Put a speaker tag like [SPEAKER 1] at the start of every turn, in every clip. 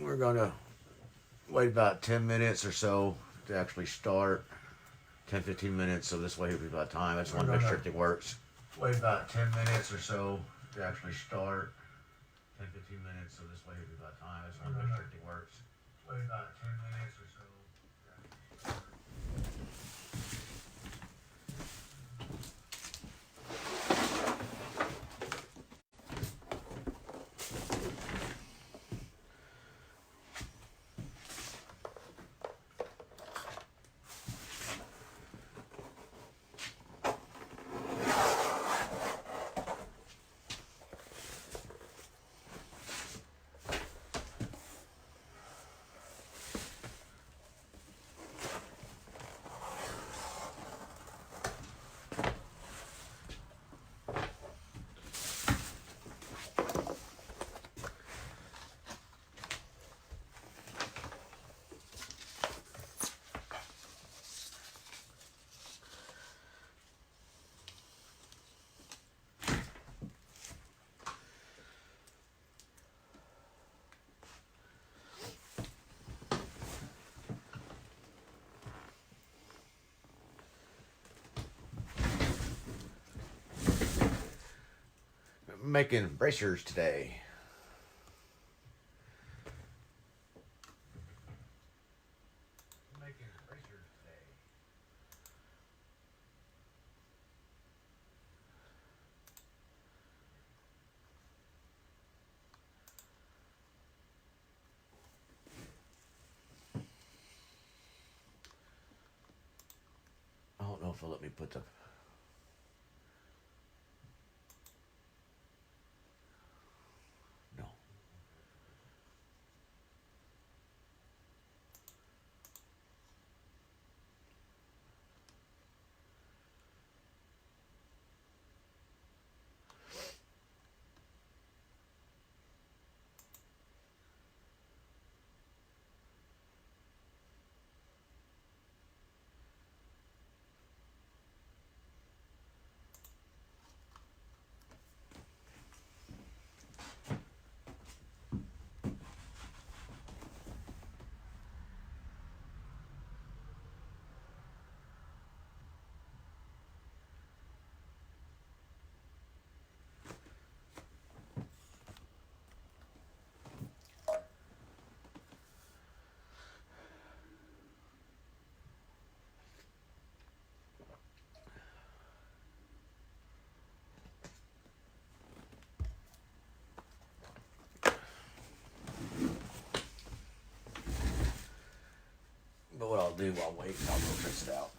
[SPEAKER 1] We're gonna wait about 10 minutes or so to actually start. 10, 15 minutes, so this way it'll be about time. I just want to make sure everything works. Wait about 10 minutes or so to actually start. 10, 15 minutes, so this way it'll be about time. I just want to make sure everything works. Wait about 10 minutes or so. Making bracers today. Making bracers today. I don't know if they'll let me put the. No. But what I'll do while waiting, I'll go test it out.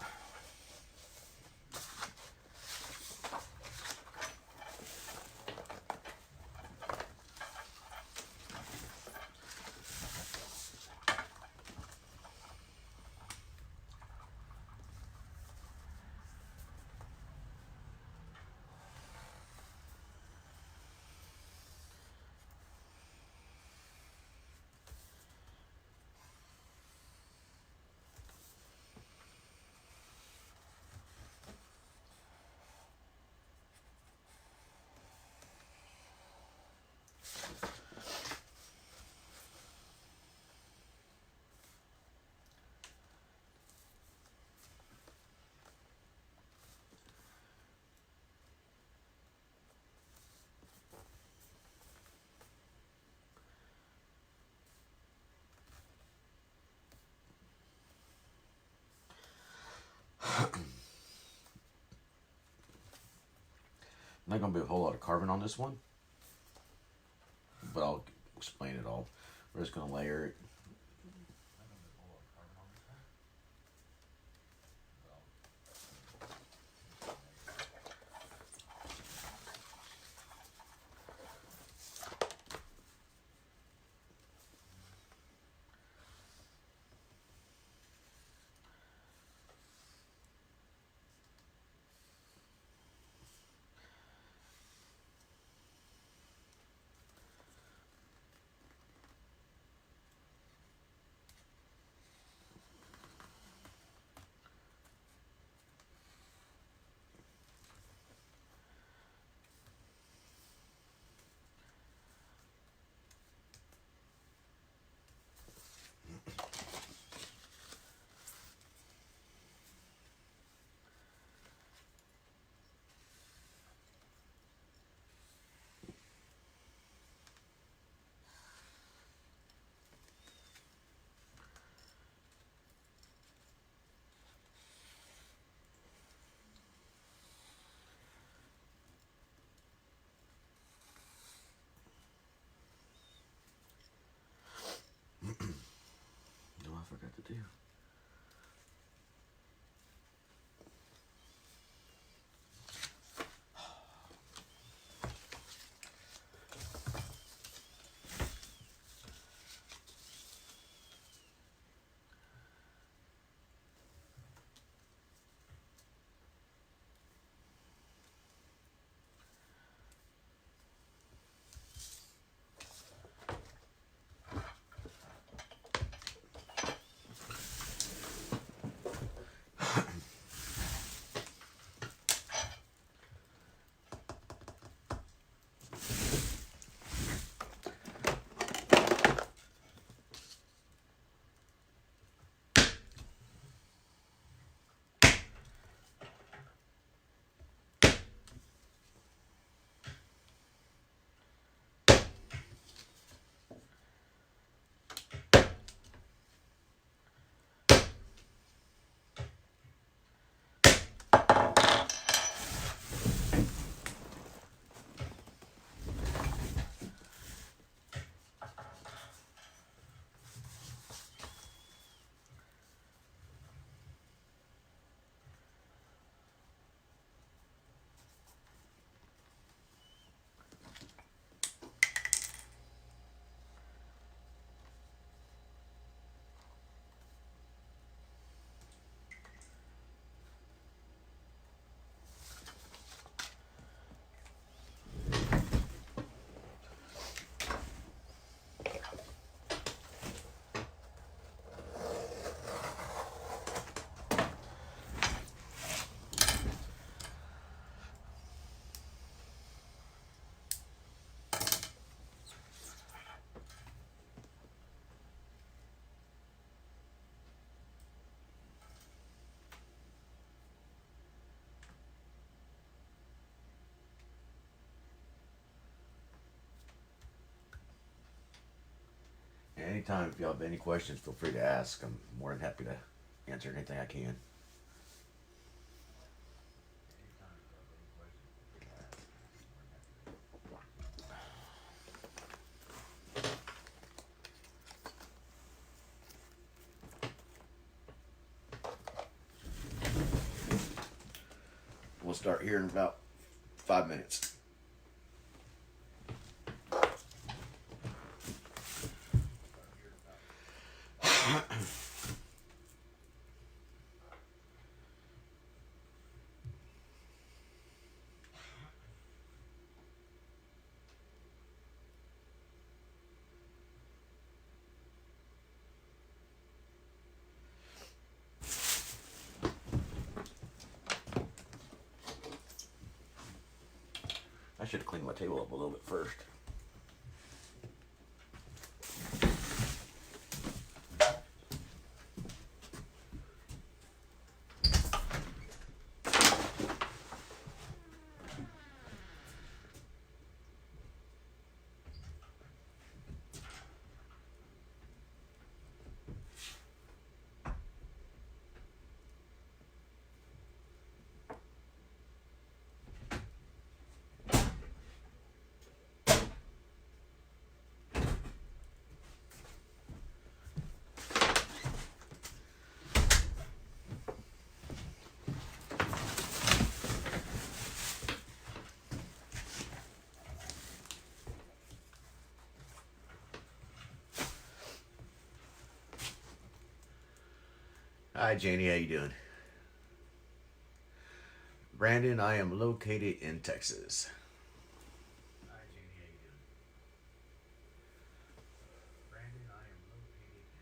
[SPEAKER 1] Not gonna be a whole lot of carbon on this one, but I'll explain it all. We're just gonna layer it. anytime if y'all have any questions, feel free to ask. I'm more than happy to answer anything I can. We'll start here in about 5 minutes. I should have cleaned my table up a little bit first. Hi, Janie. How you doing? Brandon, I am located in Texas. Hi, Janie. How you doing? Brandon, I am located in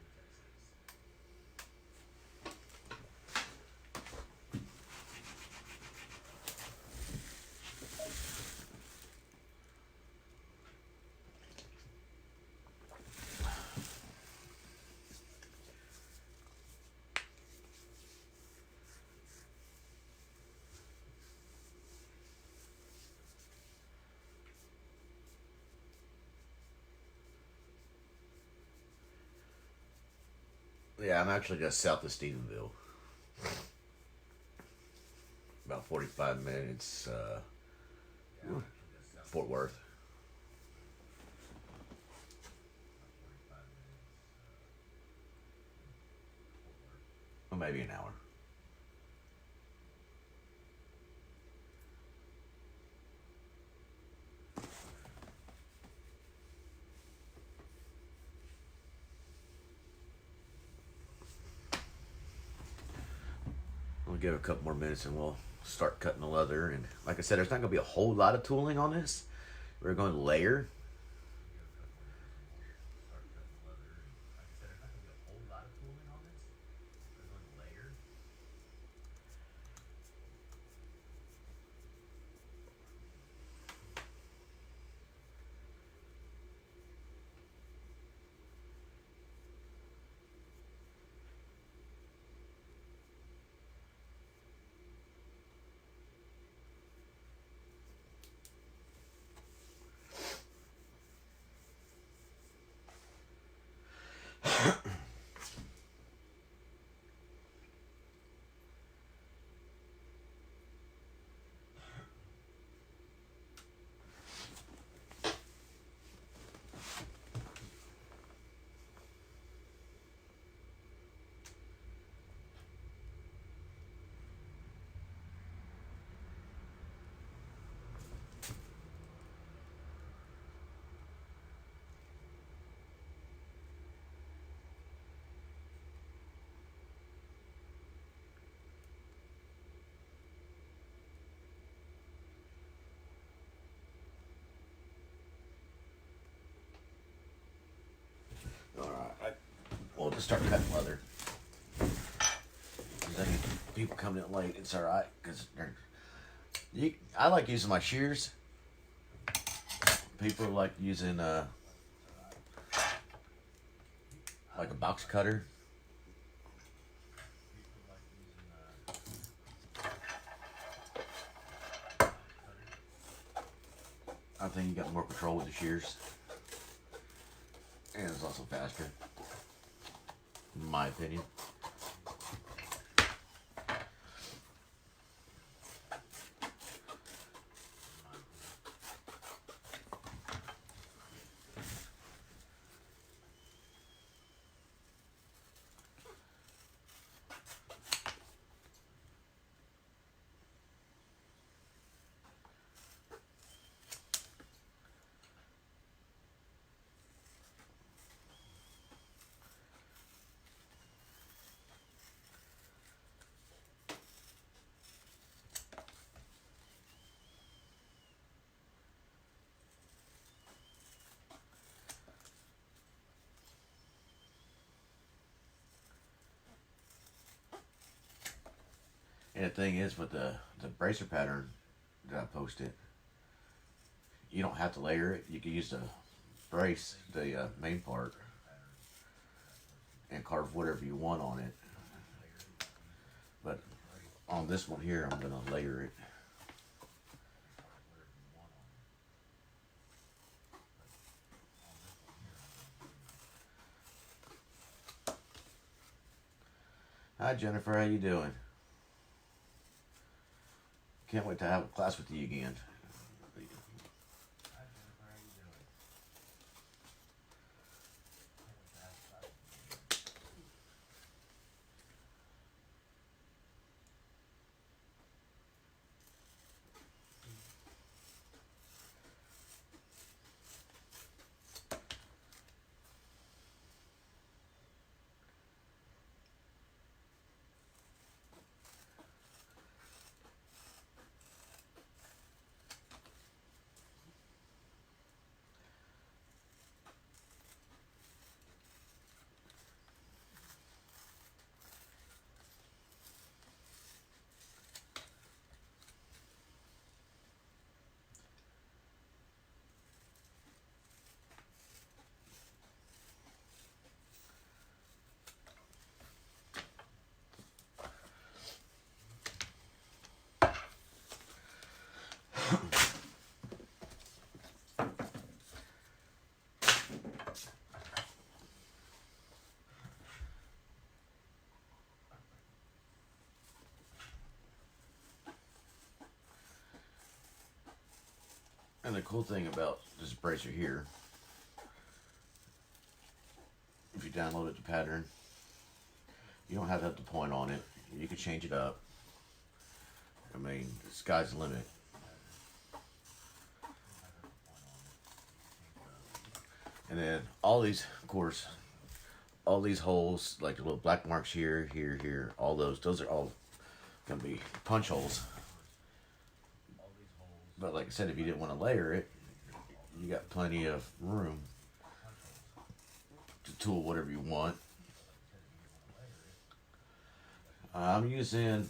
[SPEAKER 1] Yeah, I'm actually just south of Stephenville. About 45 minutes, Fort Worth. Or maybe an hour. We'll give it a couple more minutes and we'll start cutting the leather. And like I said, there's not going to be a whole lot of tooling on this. We're going to layer. We'll just start cutting leather. People coming in late, it's alright, because I like using my shears. People like using like a box cutter. I think you got more control with the shears. And it's also faster. in my opinion. And the thing is, with the bracer pattern that I posted, you don't have to layer it. You can use the brace, the main part, and carve whatever you want on it. But on this one here, I'm gonna layer it. Hi Jennifer, how you doing? Can't wait to have a class with you again. And the cool thing about this bracer here, if you downloaded the pattern, you don't have to have the point on it. You can change it up. I mean, the sky's the limit. And then all these, of course, all these holes, like the little black marks here, here, here, all those are all gonna be punch holes. But like I said, if you didn't want to layer it, you got plenty of room to tool whatever you want. I'm using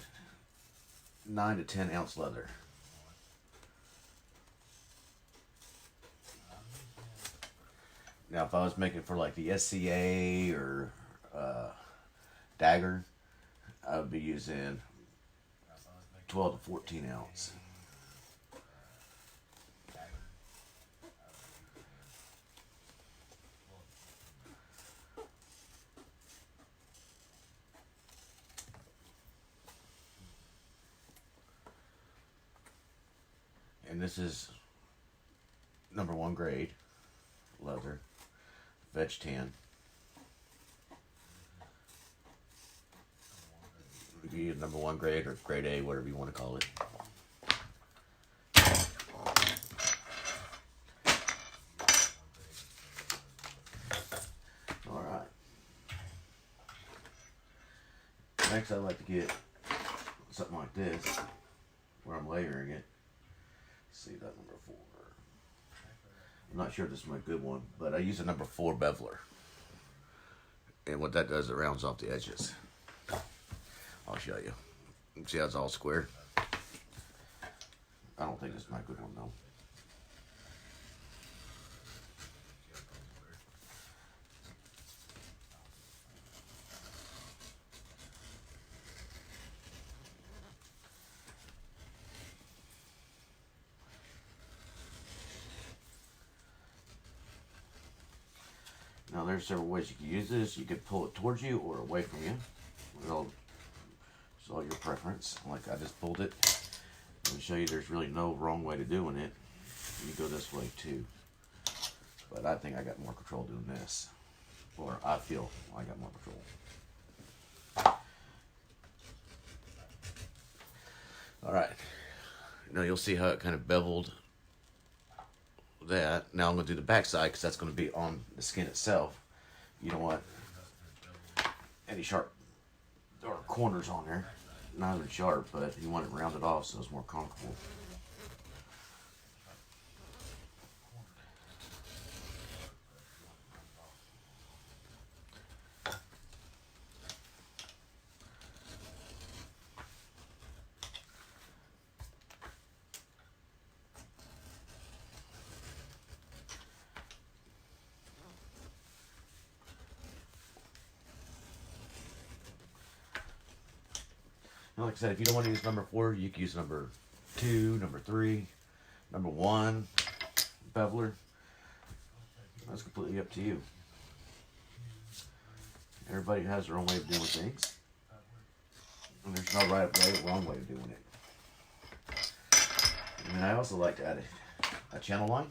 [SPEAKER 1] 9 to 10 ounce leather. Now, if I was making for like the SCA or Dagger, I would be using 12 to 14 ounce. And this is #1 grade leather, veg tan. You can use #1 grade or grade A, whatever you want to call it. All right. Next, I'd like to get something like this, where I'm layering it. See that #4. I'm not sure if this is my good one, but I use a #4 beveler. And what that does, it rounds off the edges. I'll show you. See how it's all square? I don't think this is my good one though. Now there's several ways you can use this. You could pull it towards you or away from you. It's all your preference. Like I just pulled it. Let me show you there's really no wrong way to doing it. You go this way too. But I think I got more control doing this. Or I feel I got more control. Alright. Now you'll see how it kind of beveled that. Now I'm going to do the back side because that's going to be on the skin itself. You don't want any sharp or corners on there. Not even sharp, but you want it rounded off so it's more comfortable. And like I said, if you don't want to use number 4, you can use number 2, number 3, number 1, beveler. That's completely up to you. Everybody has their own way of doing things. And there's no right way or wrong way of doing it. And I also like to add a channel line.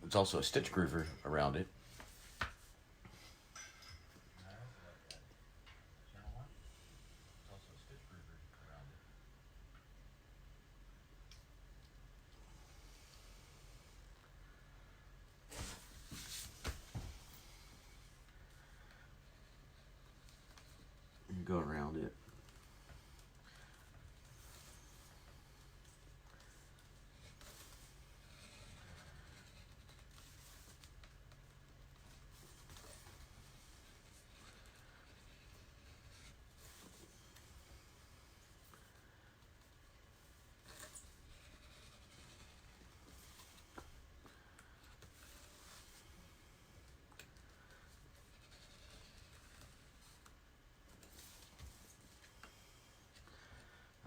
[SPEAKER 1] It's also a stitch groover around it. Go around it.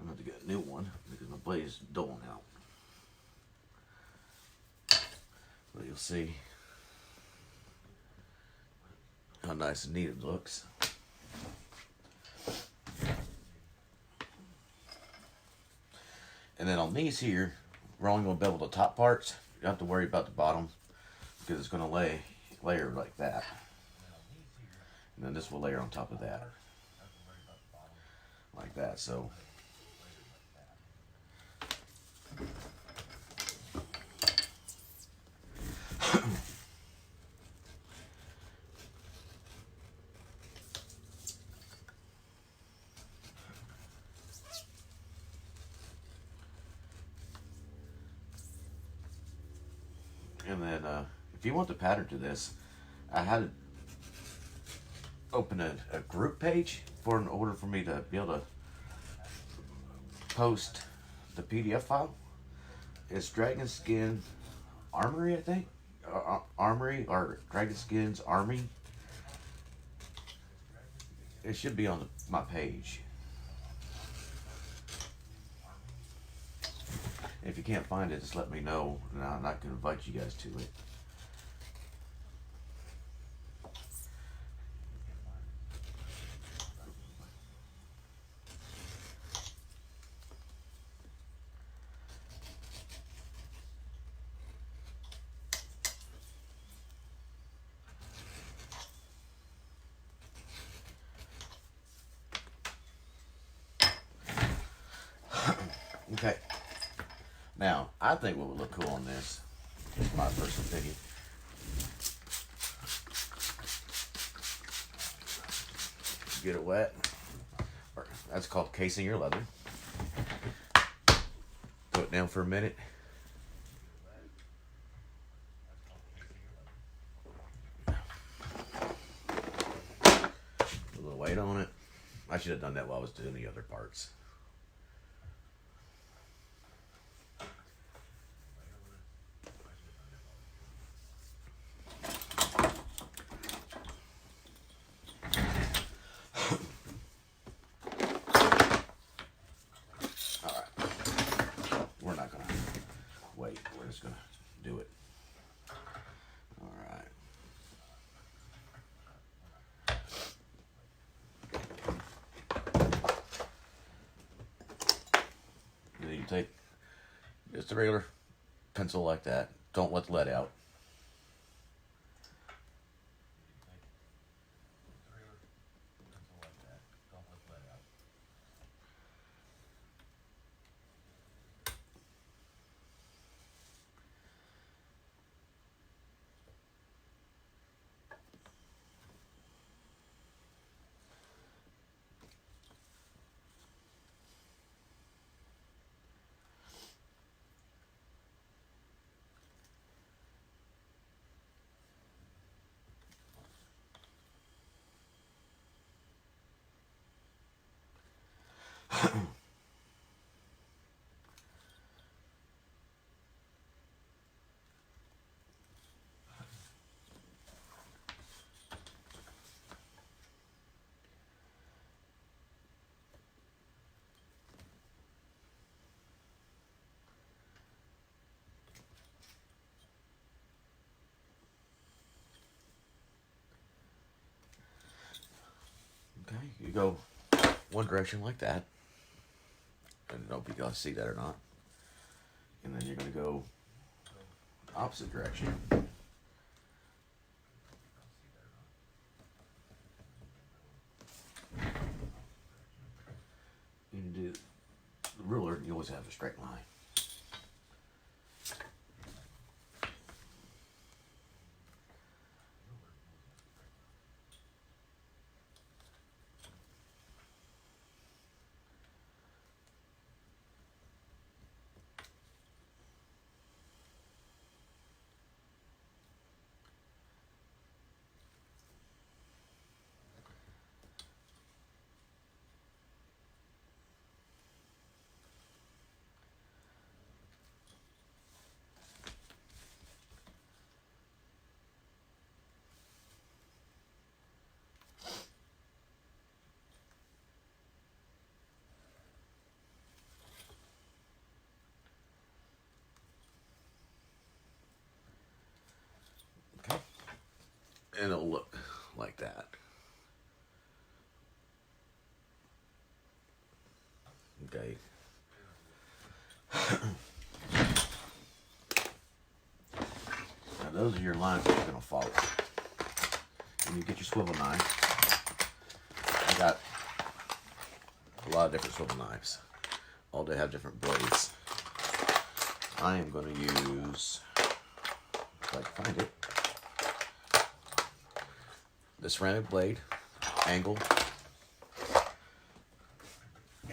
[SPEAKER 1] I'm going to get a new one because my blade is dull now. But you'll see how nice and neat it looks. And then on these here, we're only going to bevel the top parts. You don't have to worry about the bottom because it's going to layer like that. And then this will layer on top of that. Like that, so. And then if you want the pattern to this, I had to open a group page in order for me to be able to post the PDF file. It's Dragon Skin Armory, I think. Armory or Dragon Skins Army. It should be on my page. If you can't find it, just let me know, and I can invite you guys to it. Okay. Now, I think what would look cool on this, is my personal opinion, get it wet. That's called casing your leather. Put it down for a minute. Put a little weight on it. I should have done that while I was doing the other parts. Just a regular pencil like that. Don't let the lead out. Okay, you go one direction like that. I don't know if you guys see that or not. And then you're going to go opposite direction. You do the ruler, you always have a straight line. Okay. And it'll look like that. Okay. Now those are your lines that you're going to follow. When you get your swivel knife, I got a lot of different swivel knives. All they have different blades. I am going to use, if I can find it, the ceramic blade, angle,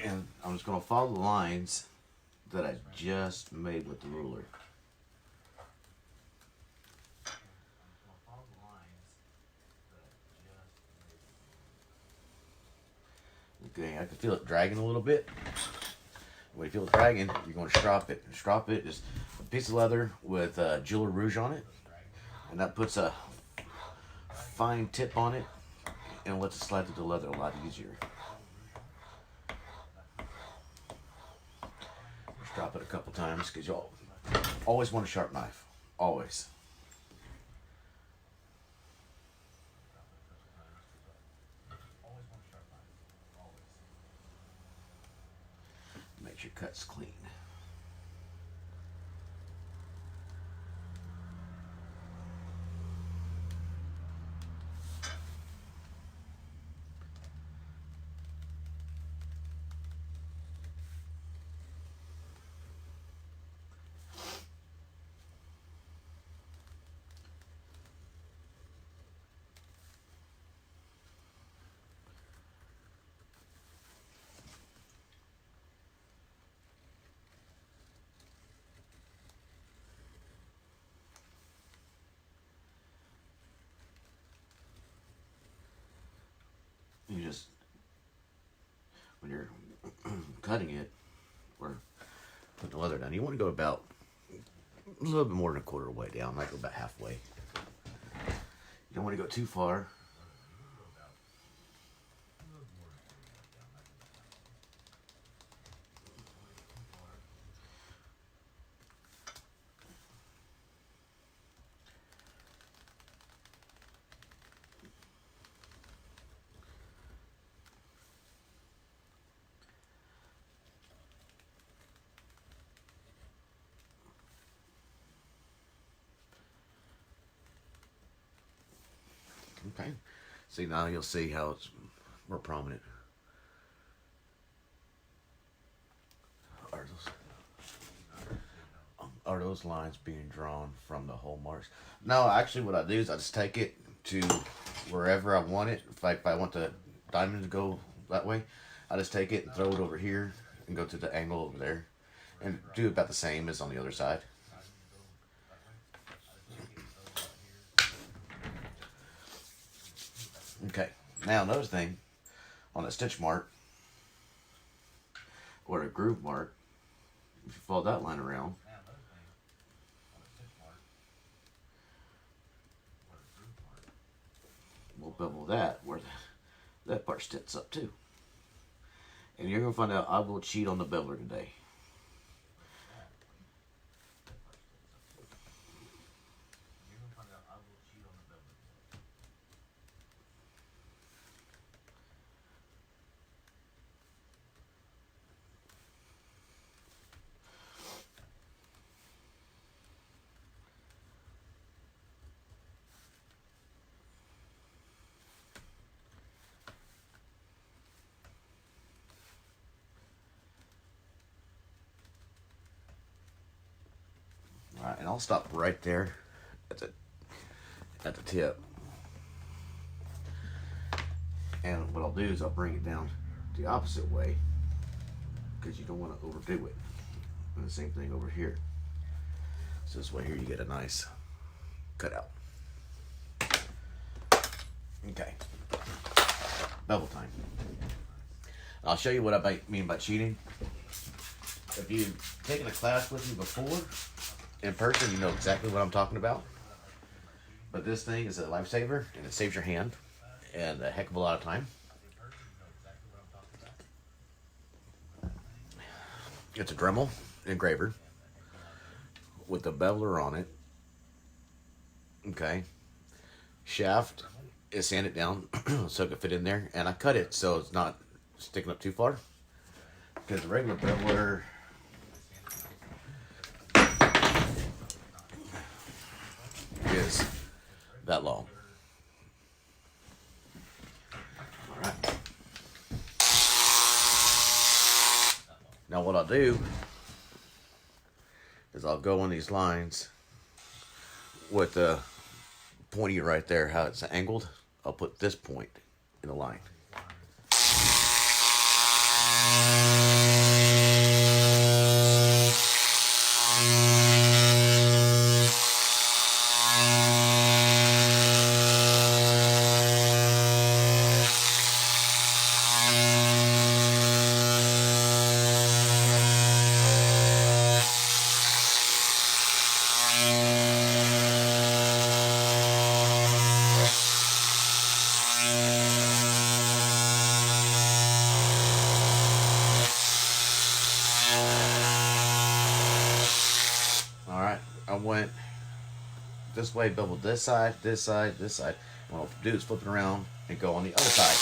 [SPEAKER 1] and I'm just going to follow the lines that I just made with the ruler. Okay, I can feel it dragging a little bit. When you feel it dragging, you're going to strop it. Strop it is a piece of leather with Gila Rouge on it, and that puts a fine tip on it and lets it slide through the leather a lot easier. Drop it a couple times because y'all always want a sharp knife. Always. Make your cuts clean. You just, when you're cutting it or putting the leather down, you want to go about a little bit more than a quarter way down. I might go about halfway. You don't want to go too far. Okay. See, now you'll see how it's more prominent. Are those lines being drawn from the hole marks? No, actually what I do is I just take it to wherever I want it. If I want the diamond to go that way, I just take it and throw it over here and go to the angle over there and do about the same as on the other side. Okay, now another thing on a stitch mark or a groove mark, if you follow that line around, we'll bevel that where that part sticks up too. And you're going to find out I will cheat on the beveler today. Alright, and I'll stop right there at the tip. And what I'll do is I'll bring it down the opposite way because you don't want to overdo it. And the same thing over here. So this way here you get a nice cutout. Okay. Bevel time. I'll show you what I mean by cheating. If you've taken a class with me before, in person, you know exactly what I'm talking about. But this thing is a lifesaver, and it saves your hand and a heck of a lot of time. It's a Dremel engraver with a beveler on it. Okay. Shaft is sanded down so it can fit in there, and I cut it so it's not sticking up too far. Because the regular beveler is that long. All right. Now what I'll do is I'll go on these lines with the pointy right there, how it's angled. I'll put this point in the line. Alright, I went this way, beveled this side, this side, this side. What I'll do is flip it around and go on the other side.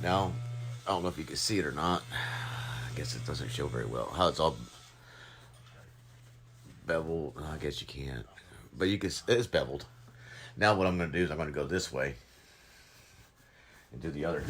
[SPEAKER 1] Now, I don't know if you can see it or not. I guess it doesn't show very well. How it's all beveled. I guess you can't. But you can. It's beveled. Now what I'm going to do is I'm going to go this way and do the other.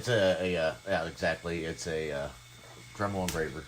[SPEAKER 1] It's yeah, exactly. It's a Dremel engraver.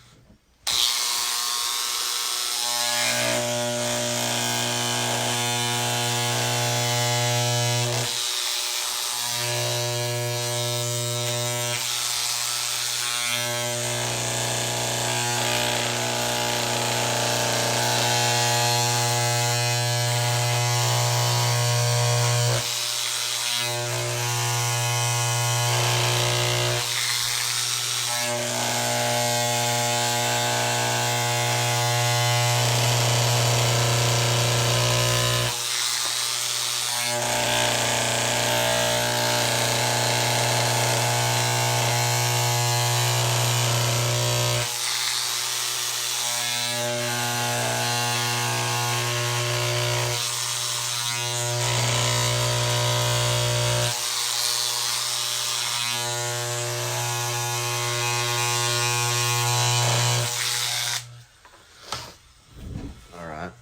[SPEAKER 1] Alright.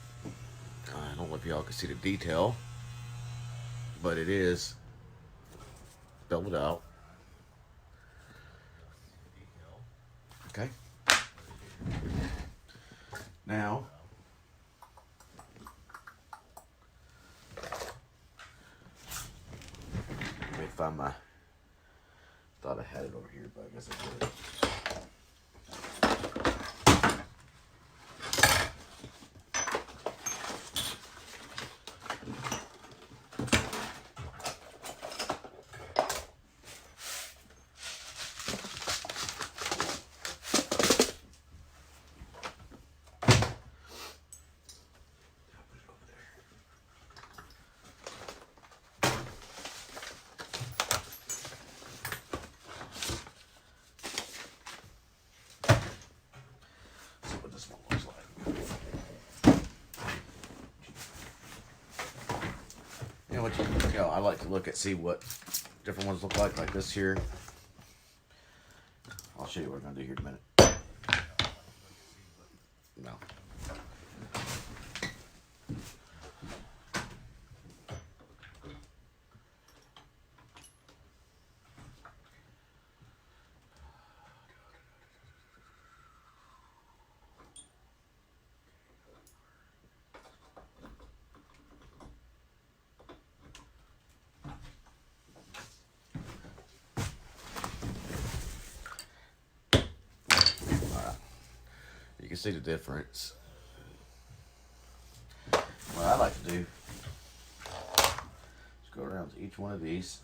[SPEAKER 1] I don't know if y'all can see the detail, but it is beveled out. Okay. Now, let me find my. Thought I had it over here, but I guess I did. I like to look at, see what different ones look like this here. I'll show you what I'm going to do here in a minute. No. You can see the difference. What I like to do is go around to each one of these,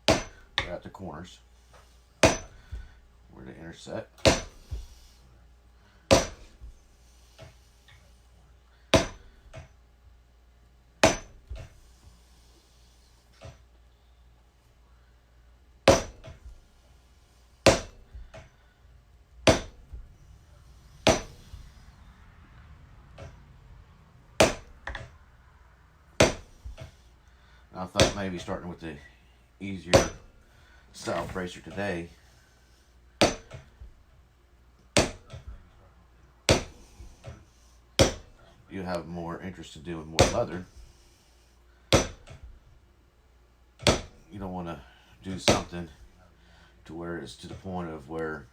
[SPEAKER 1] right at the corners where they intersect. I thought maybe starting with the easier style bracer today. You have more interest in doing more leather. You don't want to do something to where it's to the point of where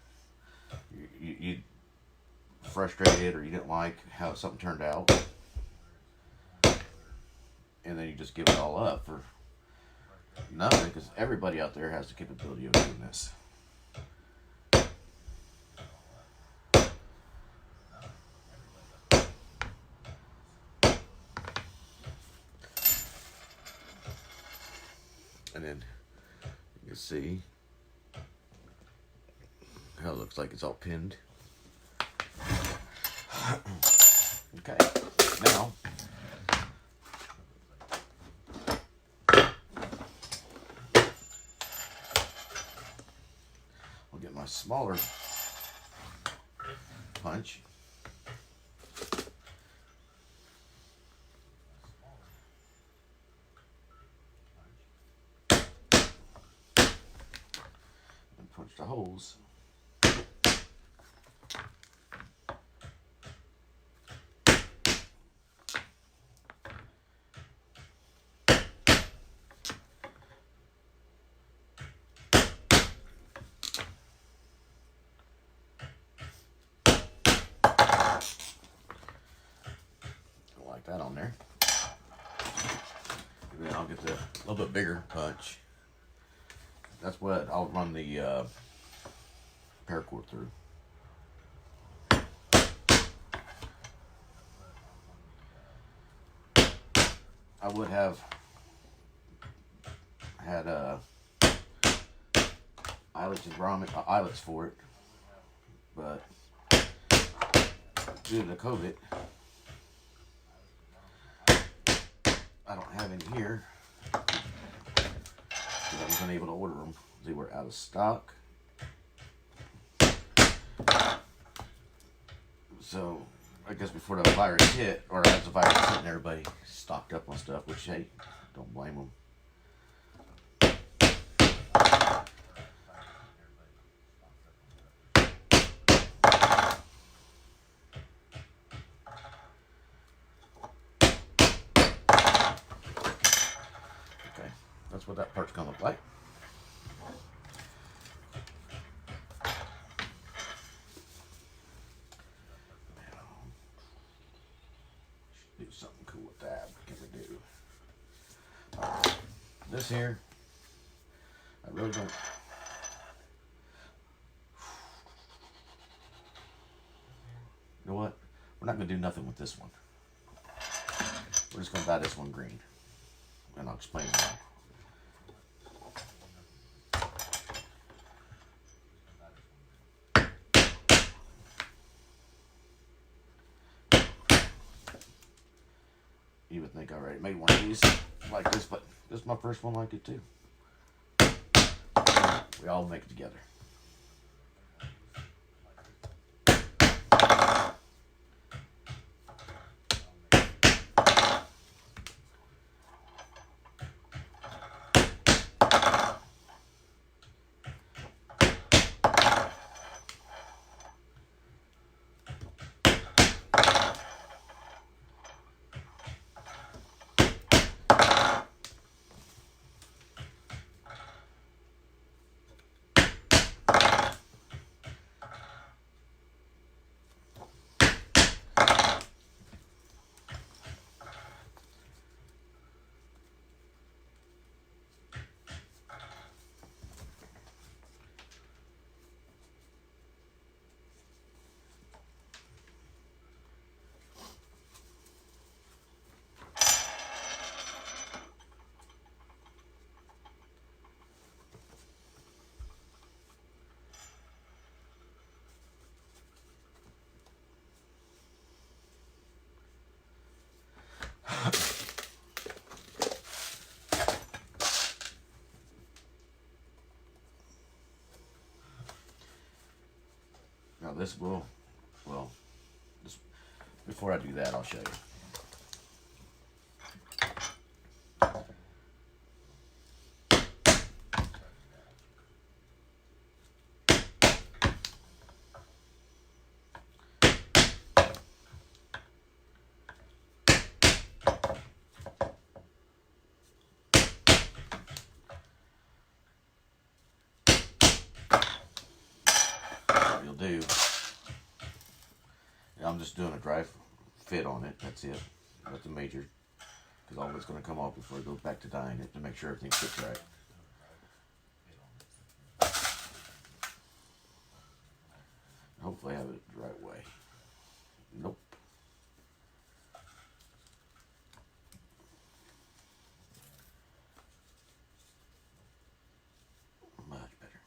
[SPEAKER 1] you frustrated or you didn't like how something turned out, and then you just give it all up for nothing, because everybody out there has the capability of doing this. And then you can see how it looks like it's all pinned. Okay, now I'll get my smaller punch. And punch the holes. that on there. And then I'll get the little bit bigger punch. That's what I'll run the paracord through. I would have had eyelets and grommet eyelets for it, but due to COVID, I don't have any here. I was unable to order them. They were out of stock. So I guess before the virus hit, or as the virus hit, and everybody stocked up on stuff, which, hey, don't blame them. Okay, that's what that part's gonna look like. Do something cool with that. What can we do? This here, I really don't. You know what? We're not gonna do nothing with this one. We're just gonna dye this one green, and I'll explain why. You would think I already made one of these like this, but this is my first one like it too. We all make it together. Now this will, well, this, before I do that, I'll show you. What you'll do, I'm just doing a dry fit on it, that's it. That's the major, because all of it's going to come off before it goes back to dyeing it to make sure everything fits right. Hopefully I have it the right way. Nope. Much better.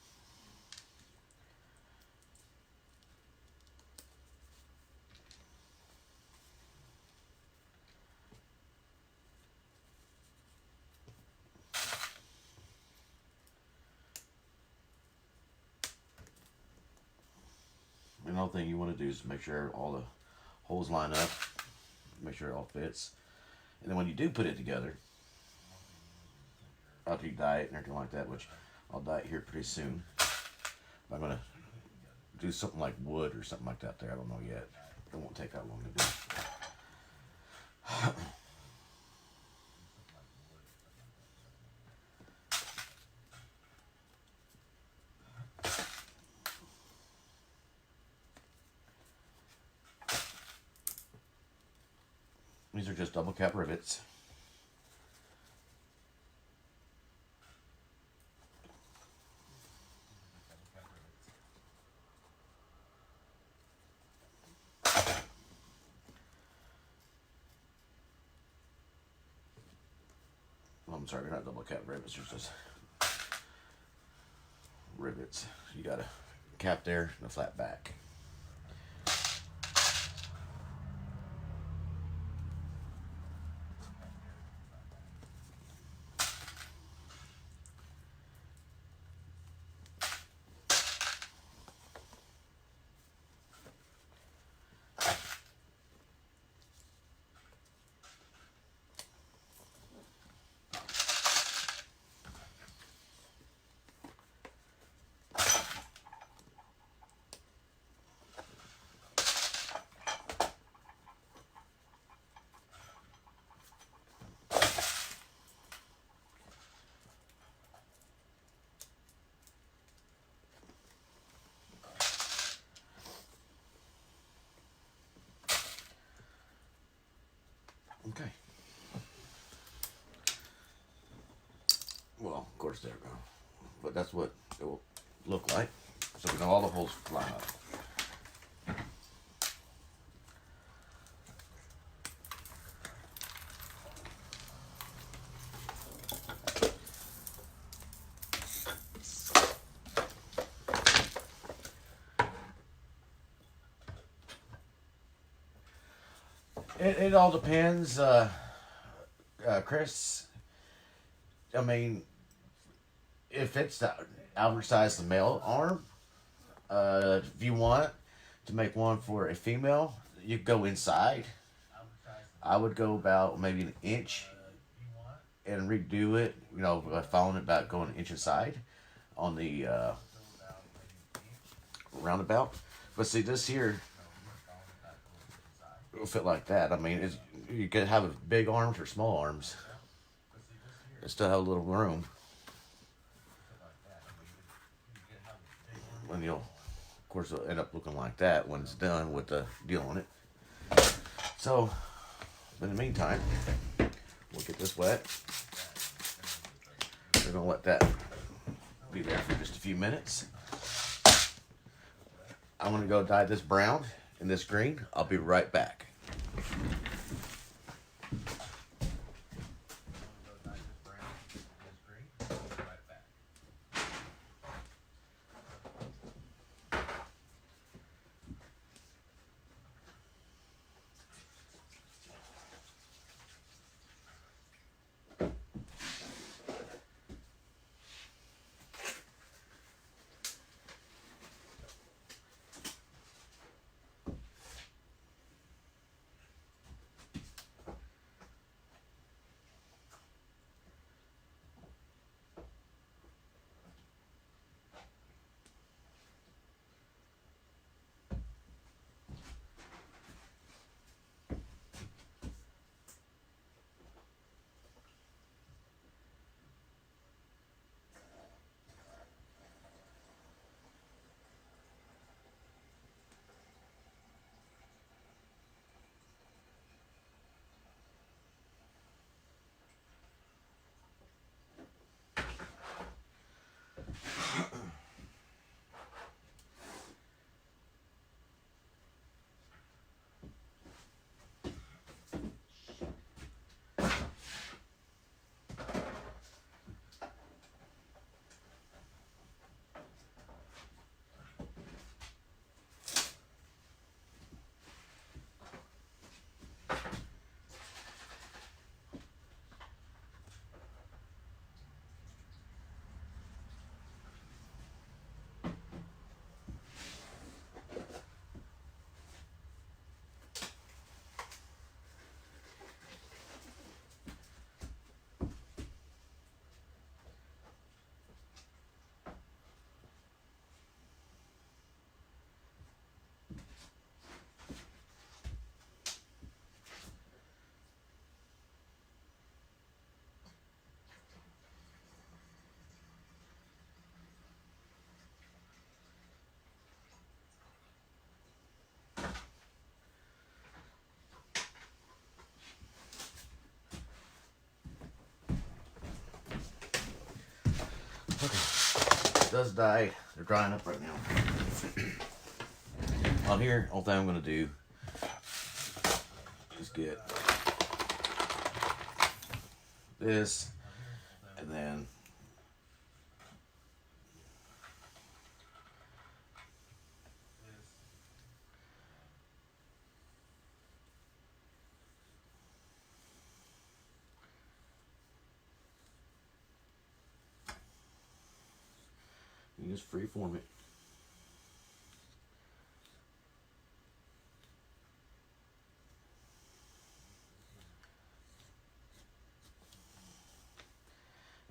[SPEAKER 1] Another thing you want to do is make sure all the holes line up, make sure it all fits. And then when you do put it together, after you dye it and everything like that, which I'll dye it here pretty soon. I'm going to do something like wood or something like that there. I don't know yet. It won't take that long to do. These are just double cap rivets. I'm sorry, they're not double cap rivets, they're just rivets. You got a cap there and a flat back. Okay. Well, of course they're gone, but that's what it will look like. So we know all the holes line up. It all depends, Chris. I mean, if it's the average size the male arm, if you want to make one for a female, you go inside. I would go about maybe an inch and redo it. You know, following it about going an inch inside on the roundabout. But see, this here will fit like that. I mean, you could have big arms or small arms. It still have a little room. And you'll, of course, it'll end up looking like that when it's done with the deal on it. So, in the meantime, we'll get this wet. We're gonna let that be there for just a few minutes. I'm gonna go dye this brown and this green. I'll be right back. does dye. They're drying up right now. On here, all thing I'm gonna do is get this, and then you just freeform it.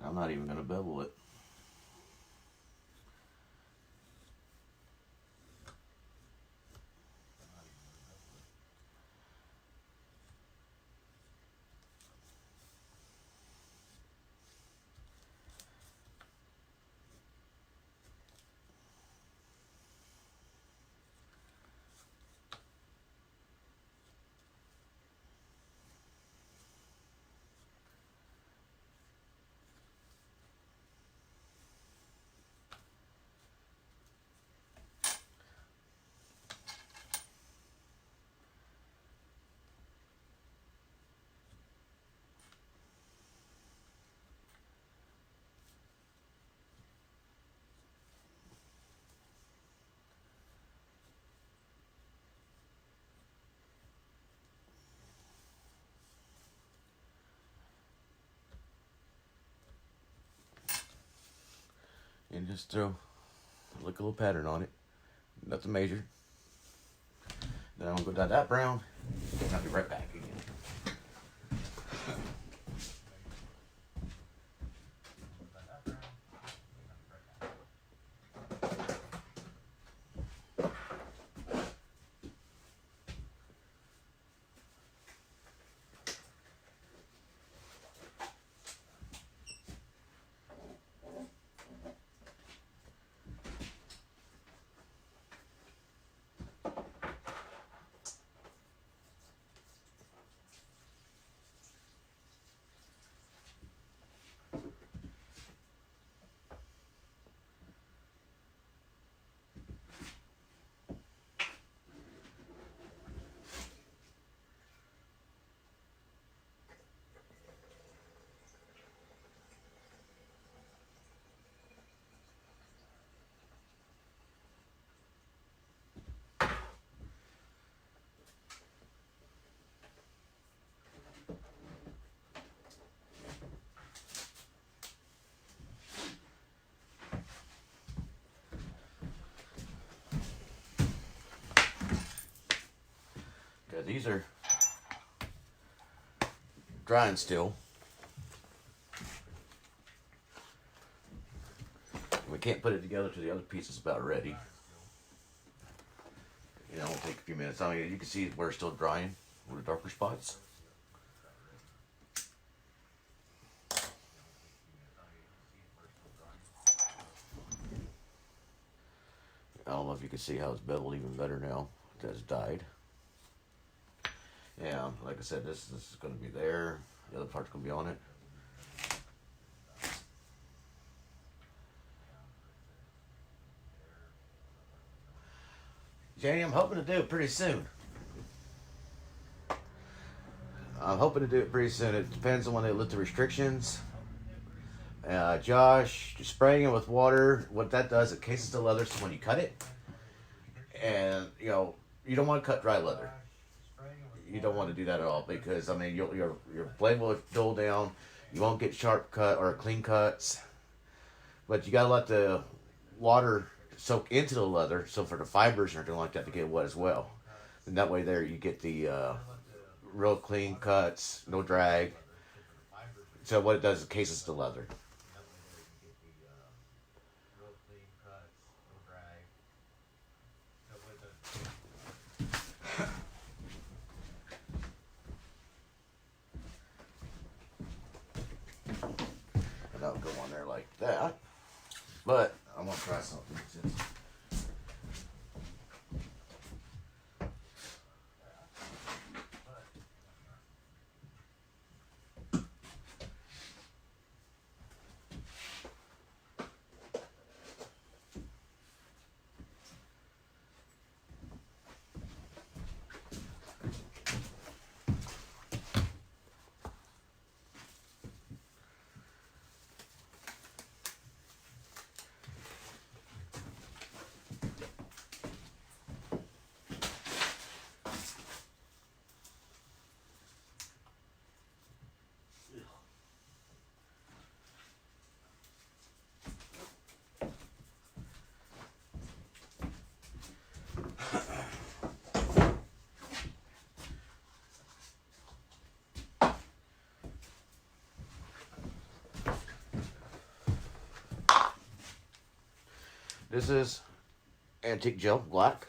[SPEAKER 1] I'm not even gonna bevel it. And just throw like a little pattern on it. Nothing major. Then I'm gonna go dye that brown, and I'll be right back again. Okay, these are drying still. We can't put it together till the other piece is about ready. You know, it'll take a few minutes. I mean, you can see where it's still drying with the darker spots. I don't know if you can see how it's beveled even better now that it's dyed. Yeah, like I said, this is going to be there. The other part's going to be on it. Jenny, I'm hoping to do it pretty soon. I'm hoping to do it pretty soon. It depends on when they lift the restrictions. Josh, just spraying it with water, what that does, it cases the leather so when you cut it, and you know, you don't want to cut dry leather. You don't want to do that at all because I mean your blade will dull down. You won't get sharp cut or clean cuts, but you gotta let the water soak into the leather so for the fibers and everything like that to get wet as well. And that way there you get the real clean cuts, no drag. So what it does is it cases the leather. And that'll go on there like that. But I'm gonna try something since This is Antique Gel Black.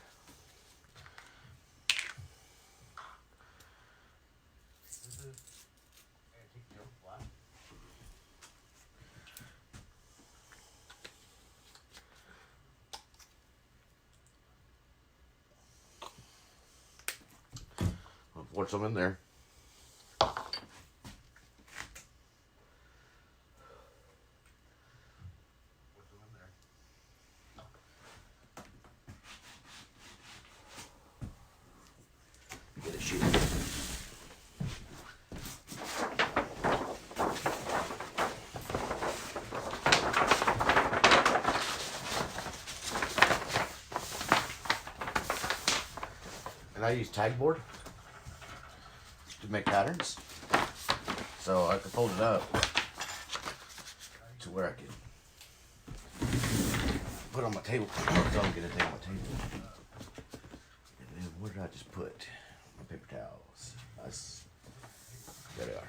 [SPEAKER 1] I'll pour some in there. Get a sheet. And I use tag board to make patterns, so I can fold it up to where I can put on my table. So I'm gonna take my table. And then where did I just put my paper towels? There they are.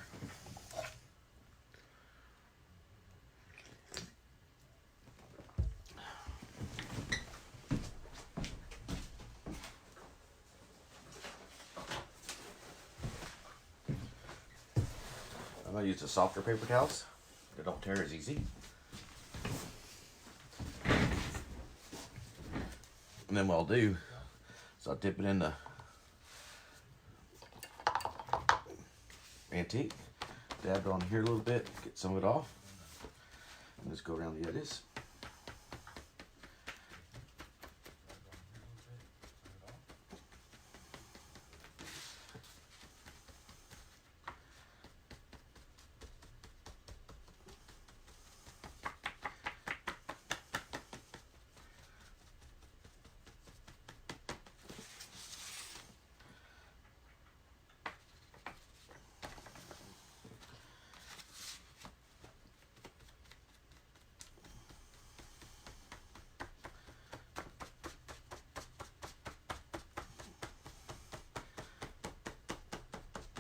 [SPEAKER 1] I'm gonna use the softer paper towels that don't tear as easy. And then what I'll do is I'll dip it in the antique, dab it on here a little bit, get some of it off, and just go around the edges.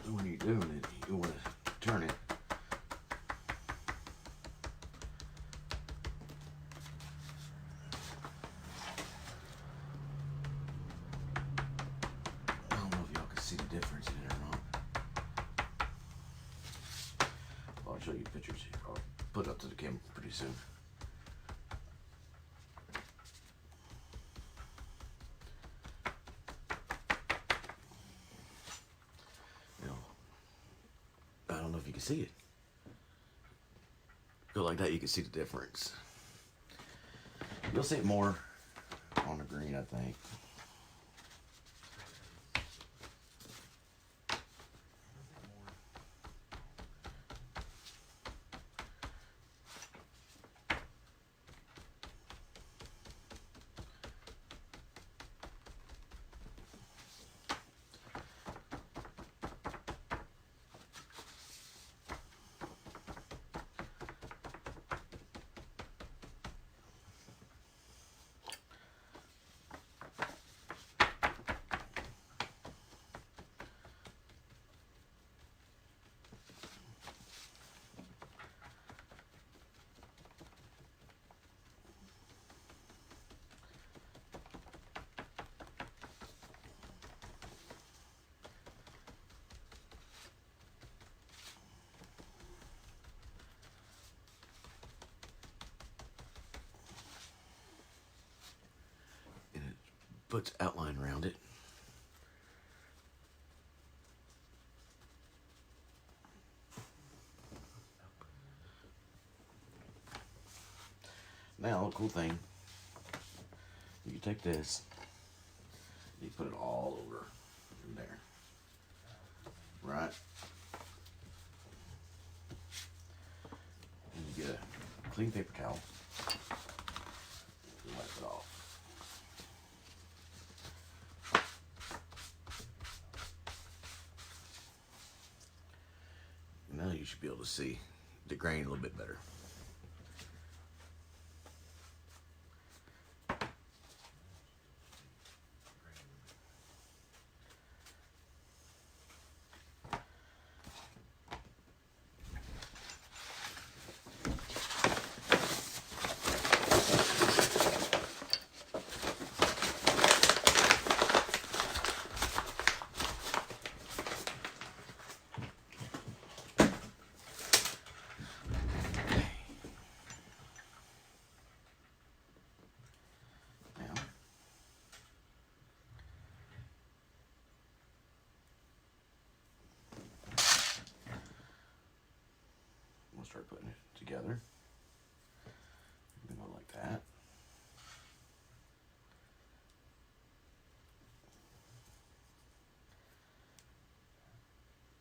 [SPEAKER 1] When you're doing it, you want to turn it. I don't know if y'all can see the difference in it or not. I'll show you pictures. I'll put it up to the camera pretty soon. I don't know if you can see it. Go like that, you can see the difference. You'll see it more on the green, I think. Puts outline around it. Now, the cool thing, you can take this, you put it all over in there, right? And you get a clean paper towel, and wipe it off. Now you should be able to see the grain a little bit better.
[SPEAKER 2] start putting it together. Go like that.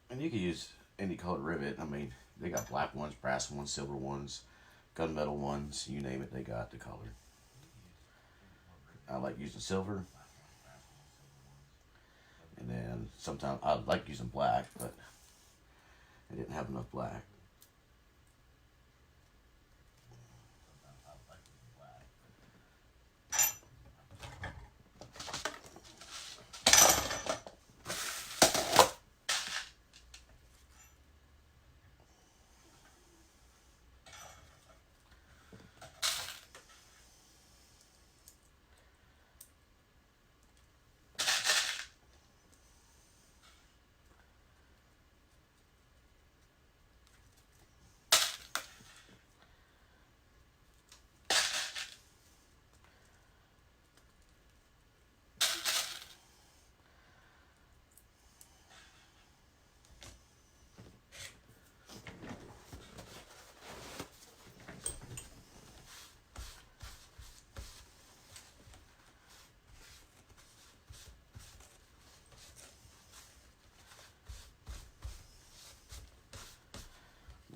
[SPEAKER 2] And you can use any colored rivet. I mean, they got black ones, brass ones, silver ones, gunmetal ones, you name it, they got the color. I like using silver. And then sometimes I like using black, but I didn't have enough black.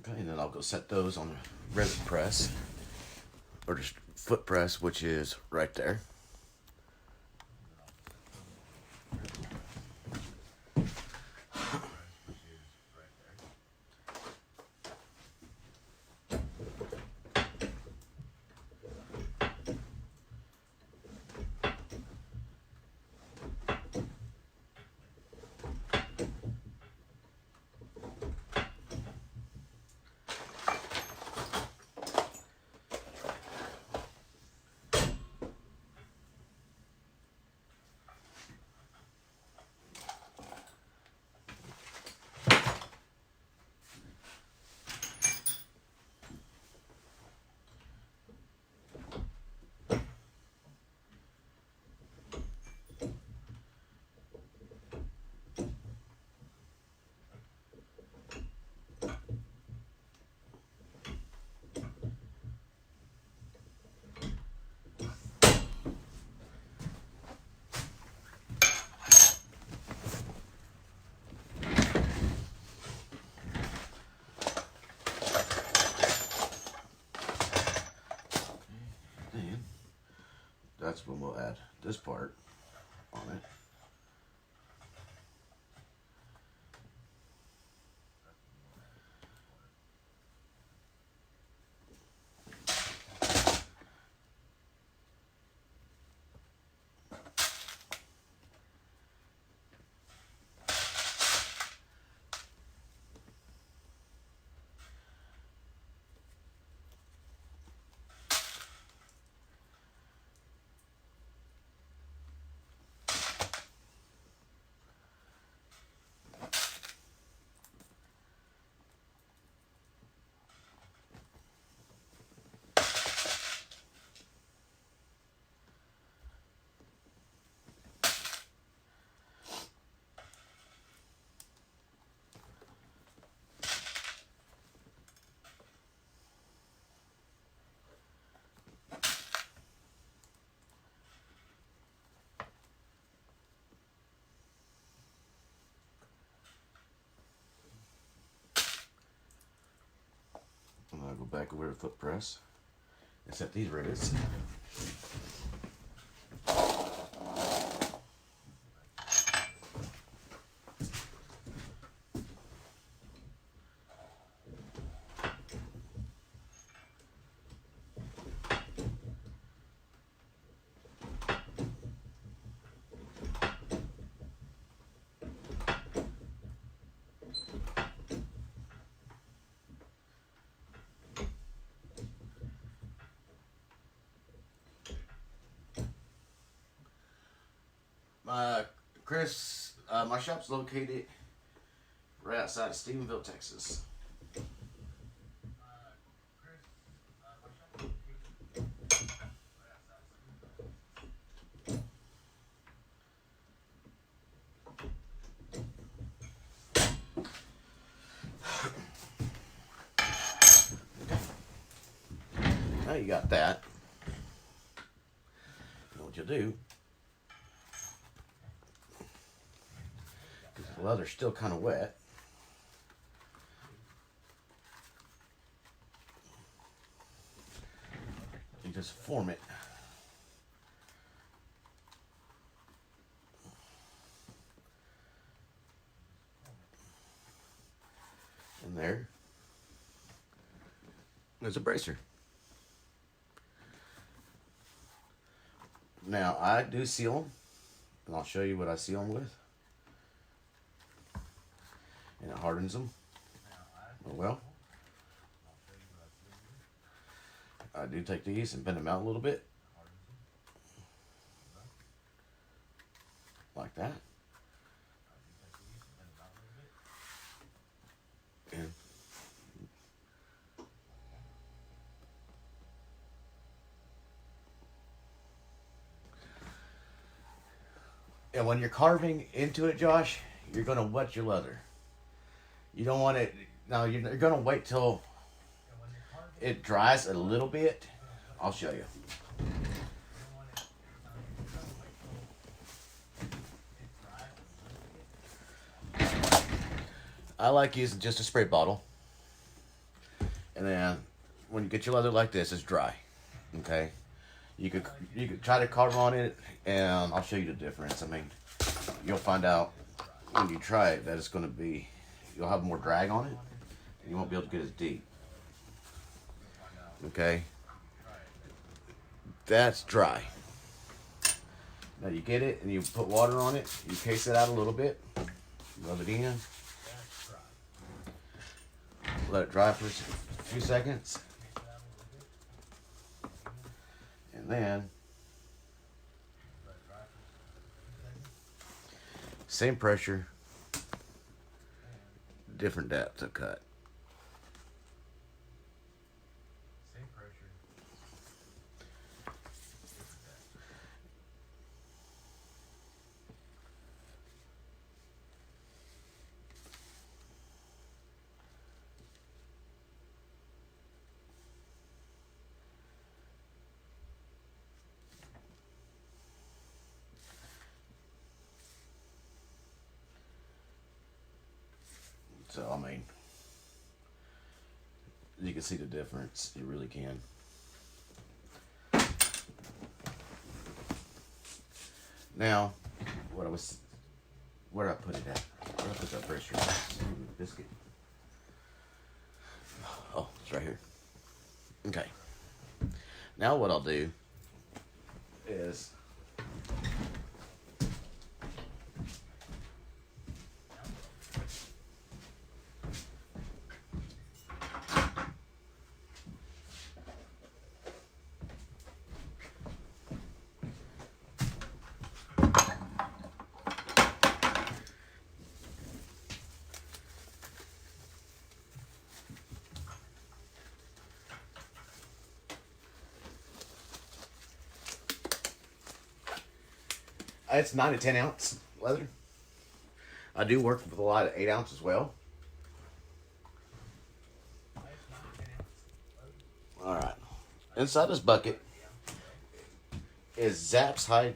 [SPEAKER 2] Okay, and then I'll go set those on a resin press, or just foot press, which is right there. That's when we'll add this part on it. And I'll go back over to foot press and set these rivets. Chris, my shop's located right outside of Stephenville, Texas. you got that, you know what you'll do, because the leather's still kind of wet, you just form it in there. There's a bracer. Now I do seal them, and I'll show you what I seal them with, and it hardens them. Well, I do take these and bend them out a little bit, like that. And when you're carving into it, Josh, you're going to wet your leather. You don't want it... Now, you're going to wait till it dries a little bit. I'll show you. I like using just a spray bottle. And then when you get your leather like this, it's dry. Okay? You could try to carve on it, and I'll show you the difference. I mean, you'll find out when you try it that it's going to be, you'll have more drag on it, and you won't be able to get as deep. Okay? That's dry. Now you get it, and you put water on it, you case it out a little bit, rub it in, let it dry for a few seconds. And then, same pressure, different depth of cut. So, I mean, you can see the difference. You really can. Now, where did I put it at? Where did I put that pressure? Biscuit. Oh, it's right here. Okay. Now what I'll do is it's 9 to 10 ounce leather. I do work with a lot of 8 ounce as well. Alright. Inside this bucket is Zapp's High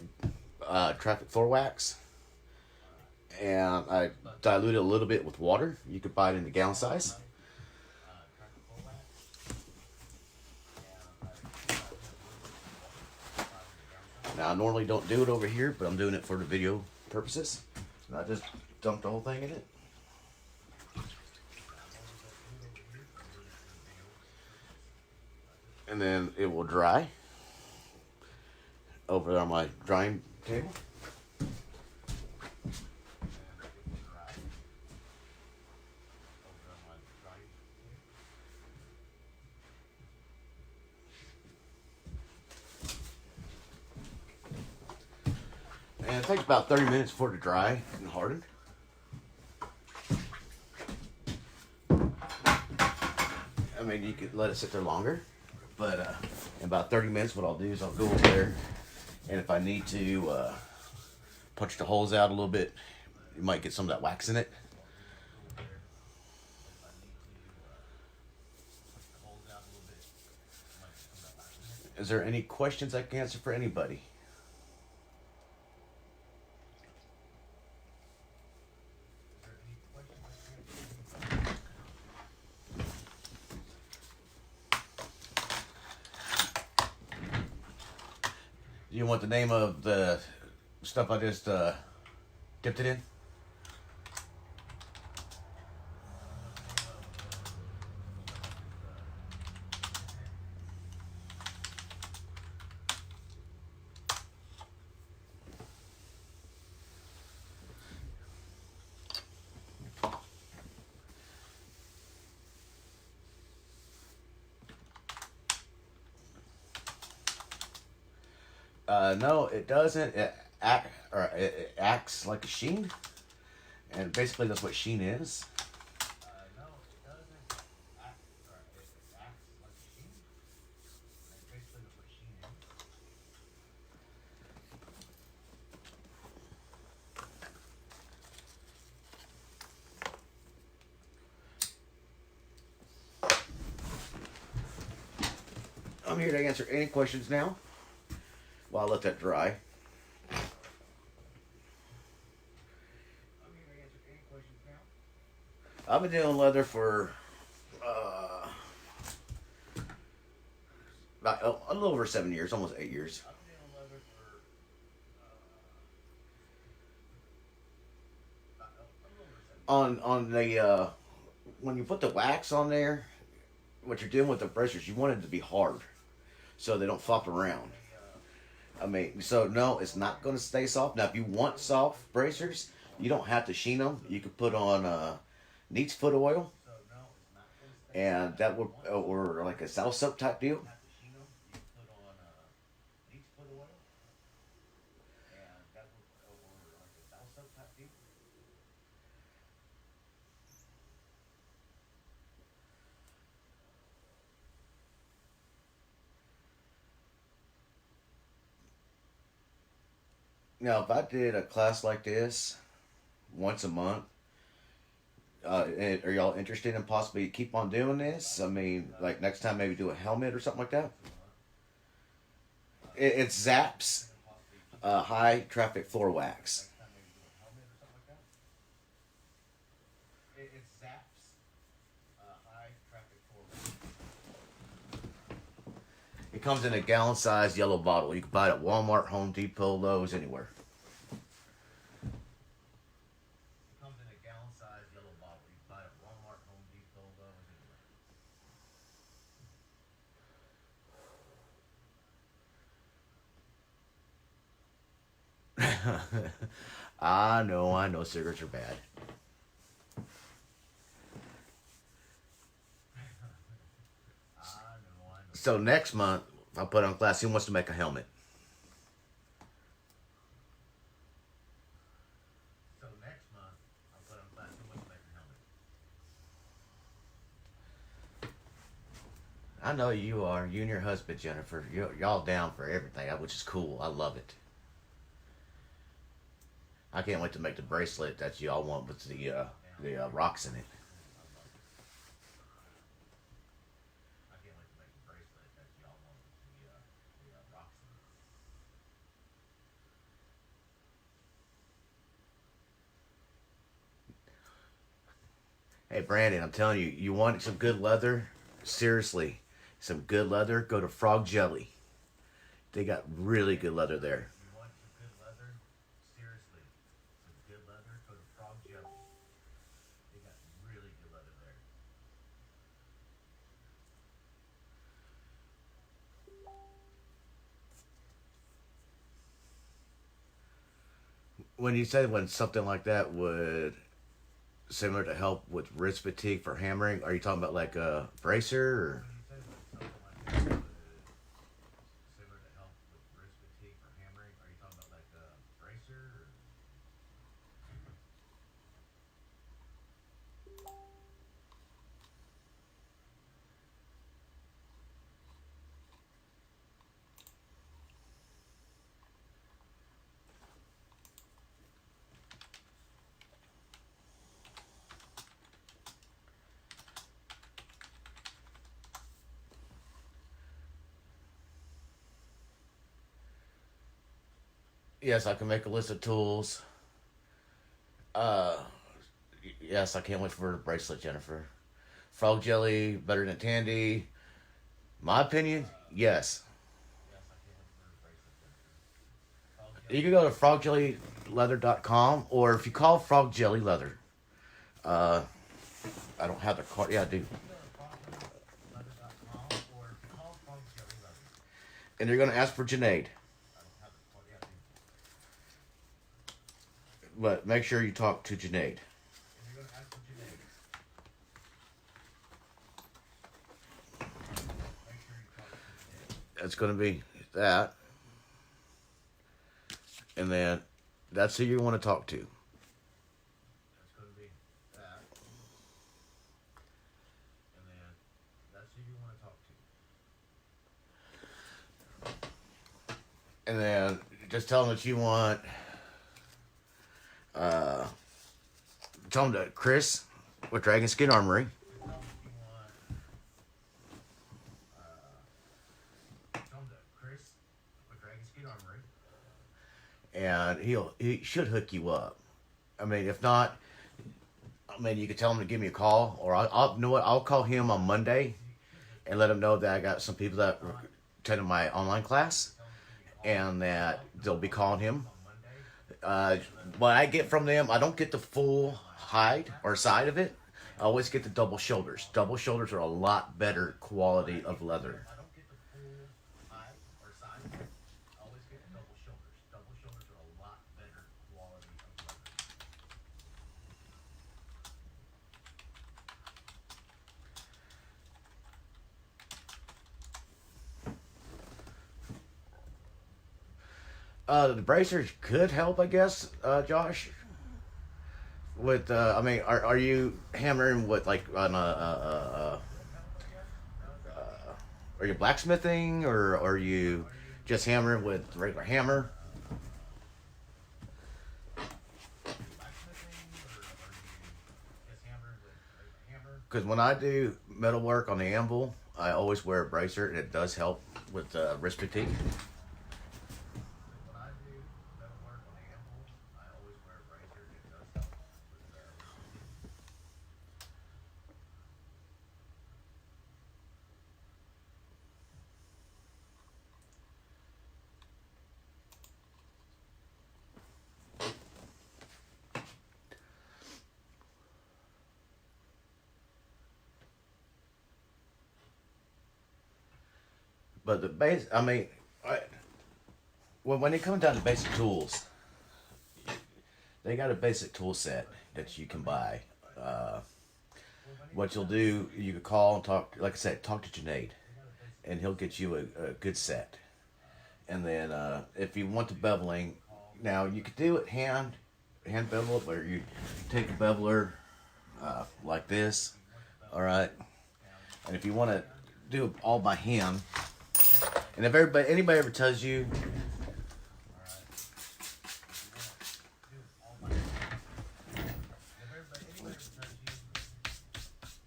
[SPEAKER 2] Traffic Floor Wax. And I dilute it a little bit with water. You could buy it in the gallon size. Now, I normally don't do it over here, but I'm doing it for the video purposes. And I just dumped the whole thing in it. And then it will dry over on my drying table. And it takes about 30 minutes for it to dry and harden. I mean, you could let it sit there longer, but in about 30 minutes, what I'll do is I'll go over there, and if I need to punch the holes out a little bit, you might get some of that wax in it. Is there any questions I can answer for anybody? Do you want the name of the stuff I just dipped it in? No, it doesn't. It acts like a sheen, and basically that's what sheen is. No, it doesn't act, or it acts like a sheen, and basically that's what sheen is. I'm here to answer any questions now. While I let that dry. I've been doing leather for about a little over 7 years, almost 8 years. On the when you put the wax on there, what you're doing with the bracers, you want it to be hard, so they don't flop around. I mean, so no, it's not going to stay soft. Now, if you want soft bracers, you don't have to sheen them. You could put on Neat's foot oil, and that would, or like a saddle soap type deal. Now, if I did a class like this once a month, are y'all interested in possibly keep on doing this? I mean, like next time maybe do a helmet or something like that? It's Zapp's high traffic floor wax. It comes in a gallon-sized yellow bottle. You can buy it at Walmart, Home Depot, Lowe's, anywhere. It comes in a gallon-sized yellow bottle. You can buy it at Walmart, Home Depot, Lowe's, anywhere. I know, cigarettes are bad. So next month, I'll put on class. Who wants to make a helmet? So next month, I'll put on class. Who wants to make a helmet? I know you are. You and your husband, Jennifer. Y'all down for everything, which is cool. I love it. I can't wait to make the bracelet that y'all want with the rocks in it. Hey, Brandon, I'm telling you, you want some good leather? Seriously, some good leather? Go to Frog Jelly. They got really good leather there. You want some good leather? Seriously, some good leather? Go to Frog Jelly. They got really good leather there. When you say when something like that would similar to help with wrist fatigue for hammering, are you talking about like a bracer or? Yes, I can make a list of tools. Yes, I can't wait for a bracelet, Jennifer. Frog jelly better than Tandy. My opinion, yes. You can go to frogjellyleather.com, or if you call Frog Jelly Leather, uh, I don't have the card. Yeah, I do. And they're going to ask for Janaid. But make sure you talk to Janaid. It's going to be that. And then that's who you want to talk to. And then just tell them that you want. Tell them that Chris with Dragon Skin Armory. And he should hook you up. I mean, if not, I mean, you could tell him to give me a call, or I'll you know what, I'll call him on Monday and let him know that I got some people that attended my online class and that they'll be calling him. What I get from them, I don't get the full hide or side of it. I always get the double shoulders. Double shoulders are a lot better quality of leather. The bracers could help, I guess, Josh. With, I mean, are you hammering with like on are you blacksmithing, or are you just hammering with regular hammer? Because when I do metal work on the anvil, I always wear a bracer, and it does help with wrist fatigue. But the base, I mean, when it comes down to basic tools, they got a basic tool set that you can buy. What you'll do, you can call and talk, like I said, talk to Janaid, and he'll get you a good set. And then if you want the beveling, now you could do it hand bevel it, where you take the beveler like this, all right. And if you want to do it all by hand, and if anybody ever tells you,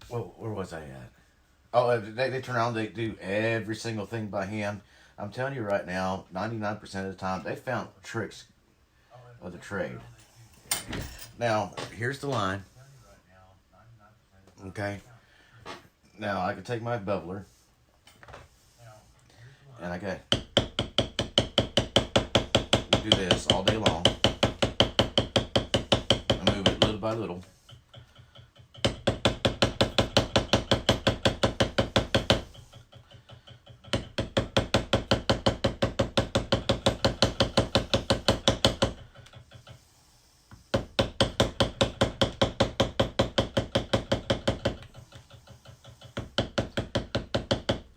[SPEAKER 2] well, where was I at? Oh, they turn around, they do every single thing by hand. I'm telling you right now, 99% of the time, they found tricks of the trade. Now, here's the line. Okay. Now, I can take my beveler, and I can do this all day long. I move it little by little.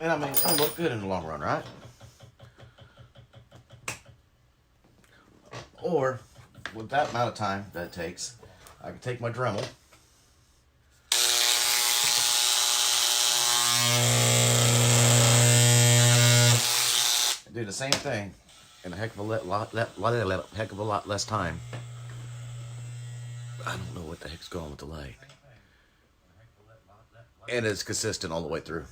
[SPEAKER 2] And I mean, it'll look good in the long run, right? Or, with that amount of time that it takes, I can take my Dremel. And do the same thing in a heck of a lot less time. I don't know what the heck's going on with the light. And it's consistent all the way through.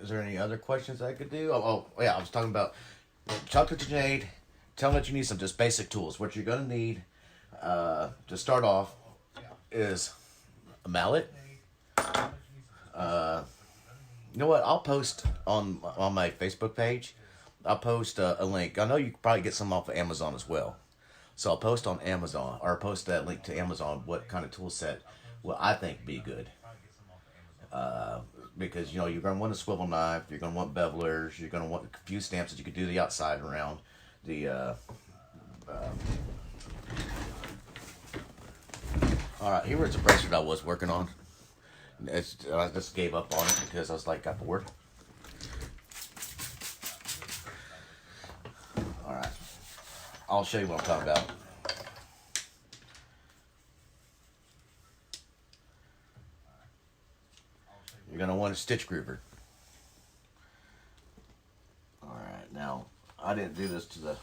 [SPEAKER 2] Is there any other questions I could do? Yeah, I was talking about chocolate Jade. Tell them that you need some just basic tools. What you're gonna need to start off is a mallet. You know what? I'll post on my Facebook page. I'll post a link. I know you can probably get some off of Amazon as well. So I'll post on Amazon, or post that link to Amazon, what kind of tool set will I think be good. Because, you know, you're going to want a swivel knife, you're going to want bevelers, you're going to want a few stamps that you could do the outside around. Alright, here was a bracelet I was working on. I just gave up on it because I was like, got bored. Alright. I'll show you what I'm talking about. You're going to want a stitch groover. Alright, now, I didn't do this to the...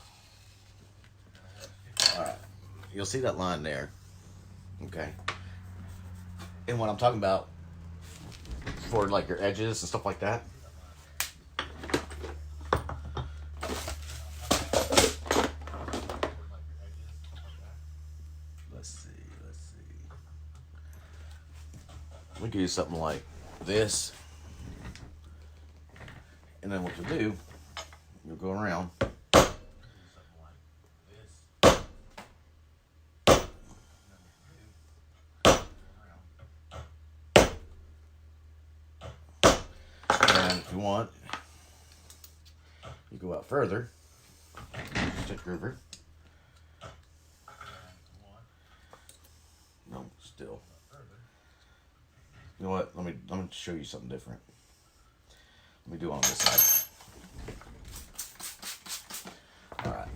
[SPEAKER 2] Alright, you'll see that line there. Okay. And what I'm talking about for like your edges and stuff like that. Let's see. We could use something like this. And then what you'll do, you'll go around. And if you want, you go out further. Stitch groover. No, still. You know what? Let me show you something different. Let me do it on this side. All right.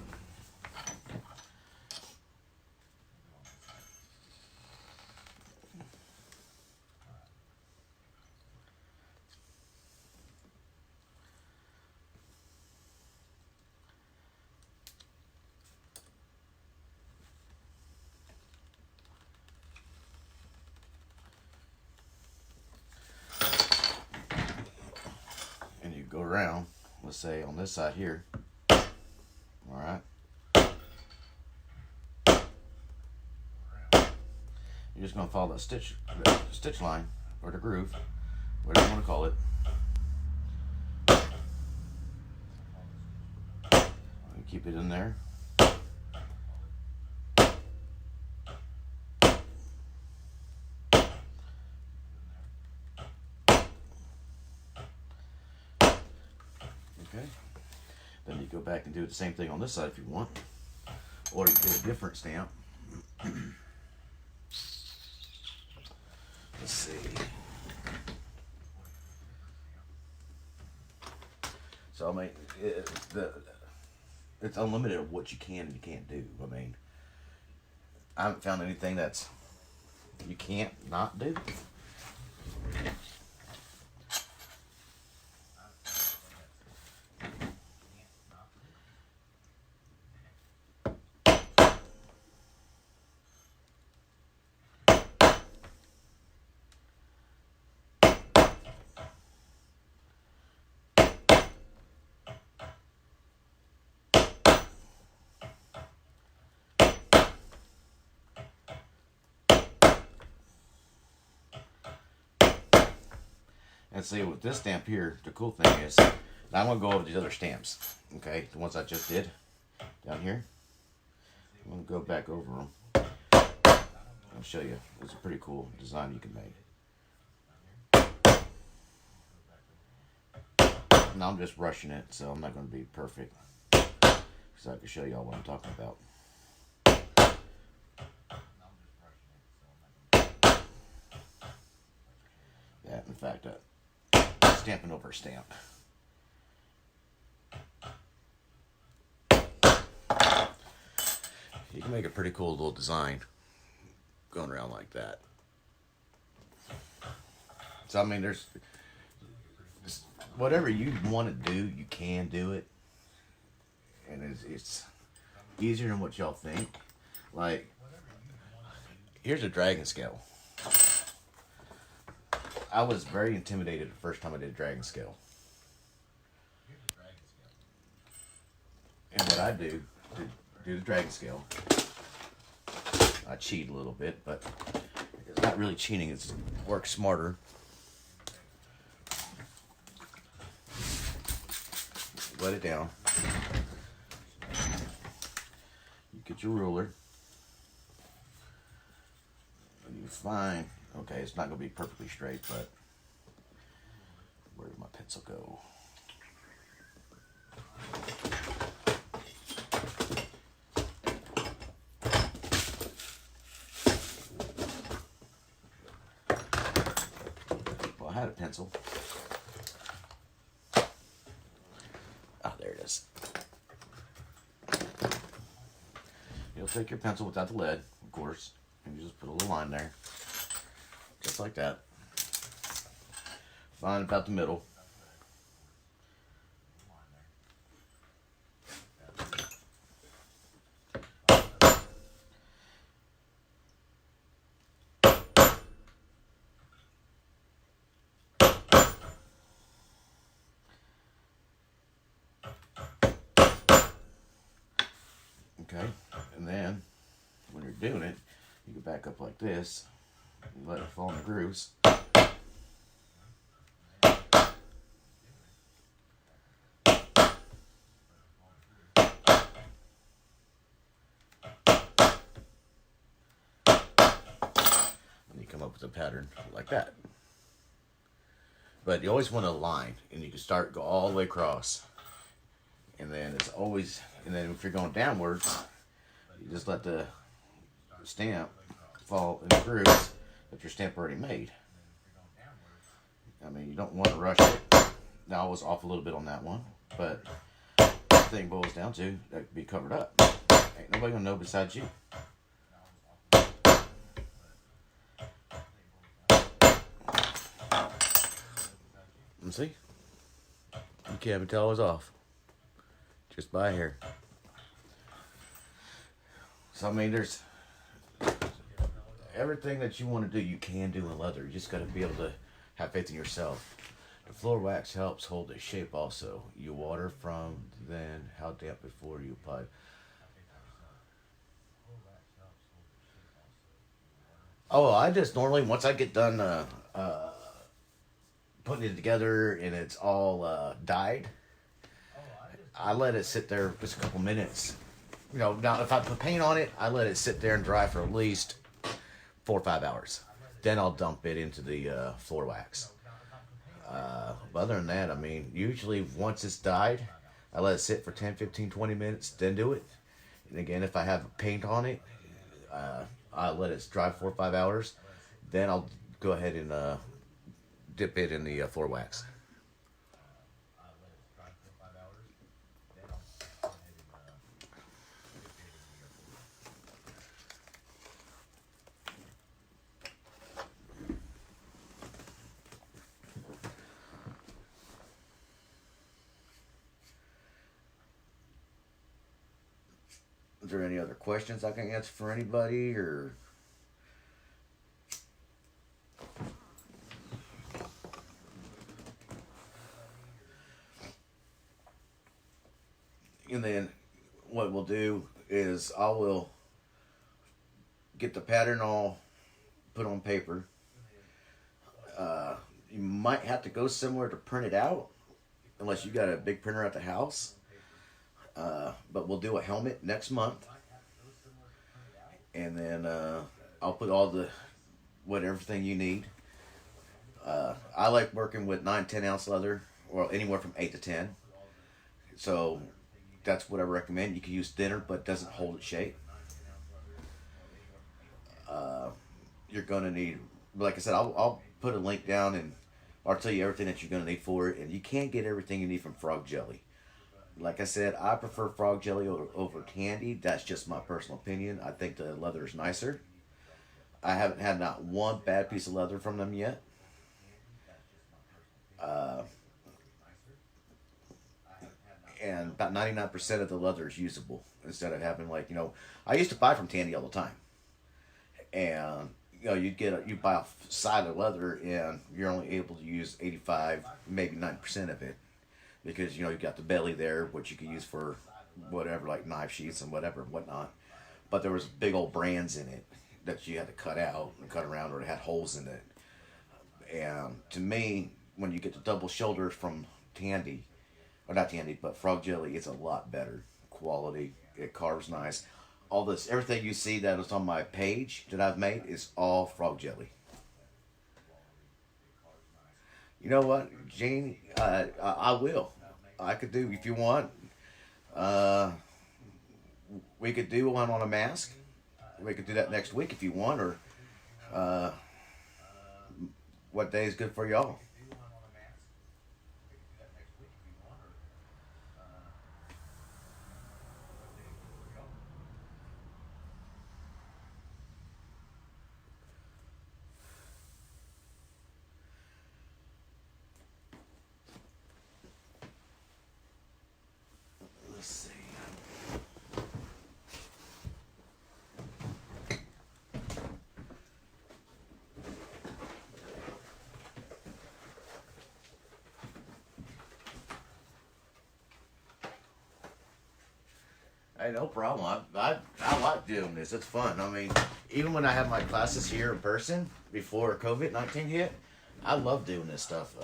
[SPEAKER 2] Go around, let's say on this side here. All right. You're just going to follow that stitch line or the groove, whatever you want to call it. And keep it in there. Okay. Then you go back and do the same thing on this side if you want. Or you get a different stamp. Let's see. So I mean, it's unlimited of what you can and you can't do. I mean, I haven't found anything that's you can't not do. And see, with this stamp here, the cool thing is, now I'm going to go over these other stamps, okay, the ones I just did down here. I'm going to go back over them. I'll show you. It's a pretty cool design you can make. Now I'm just rushing it, so I'm not going to be perfect, so I can show y'all what I'm talking about. Yeah, in fact, stamping over a stamp. You can make a pretty cool little design going around like that. So I mean, there's whatever you want to do, you can do it, and it's easier than what y'all think. Like, here's a dragon scale. I was very intimidated the first time I did dragon scale. I do to do the dragon scale. I cheat a little bit, but it's not really cheating. It's work smarter. Let it down. You get your ruler. And you find, okay, it's not going to be perfectly straight, but where did my pencil go? Well, I had a pencil. Ah, there it is. You'll take your pencil without the lead, of course, and you just put a little line there, just like that. Find about the middle. Okay, and then when you're doing it, you go back up like this, you let it fall in the grooves. And you come up with a pattern like that. But you always want a line, and you can go all the way across. And then it's always, and then if you're going downwards, you just let the stamp fall in the grooves that your stamp already made. I mean, you don't want to rush it. Now I was off a little bit on that one, but the thing boils down to that could be covered up. Ain't nobody gonna know besides you. And see, you can't even tell I was off. Just by here. So I mean, there's everything that you want to do, you can do in leather. You just got to be able to have faith in yourself. The floor wax helps hold the shape also. You water from then how damp before you apply. Oh, I just normally, once I get done putting it together and it's all dyed, I let it sit there just a couple minutes. You know, now if I put paint on it, I let it sit there and dry for at least 4 or 5 hours. Then I'll dump it into the floor wax. But other than that, I mean, usually once it's dyed, I let it sit for 10, 15, 20 minutes, then do it. And again, if I have paint on it, I let it dry 4 or 5 hours. Then I'll go ahead and dip it in the floor wax. Is there any other questions I can answer for anybody, or? And then what we'll do is I will get the pattern all put on paper. You might have to go somewhere to print it out, unless you got a big printer at the house. But we'll do a helmet next month, and then I'll put all the everything you need. I like working with 9-10 ounce leather, or anywhere from 8 to 10. So that's what I recommend. You can use thinner, but it doesn't hold its shape. You're gonna need, like I said, I'll put a link down and I'll tell you everything that you're gonna need for it. And you can't get everything you need from Frog Jelly. Like I said, I prefer Frog Jelly over Tandy. That's just my personal opinion. I think the leather is nicer. I haven't had not one bad piece of leather from them yet. And about 99% of the leather is usable, instead of having, like, you know, I used to buy from Tandy all the time. And, you know, you buy a side of leather and you're only able to use 85, maybe 90% of it. Because, you know, you got the belly there, which you can use for whatever, like knife sheaths and whatever, whatnot. But there was big old brands in it that you had to cut out and cut around, or it had holes in it. And to me, when you get the double shoulders from Tandy, or not Tandy, but Frog Jelly, it's a lot better quality. It carves nice. All this, everything you see that is on my page that I've made is all Frog Jelly. You know what, Gene? I will. I could do, if you want. We could do one on a mask. We could do that next week if you want, or what day is good for y'all? Let's see. Hey, no problem. I like doing this. It's fun. I mean, even when I have my classes here in person before COVID-19 hit, I love doing this stuff.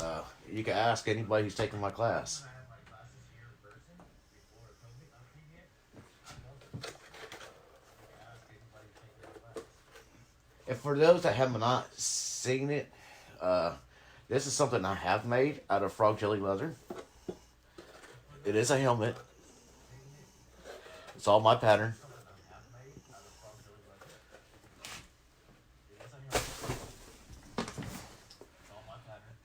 [SPEAKER 2] You can ask anybody who's taking my class. And for those that have not seen it, this is something I have made out of Frog Jelly leather. It is a helmet. It's all my pattern.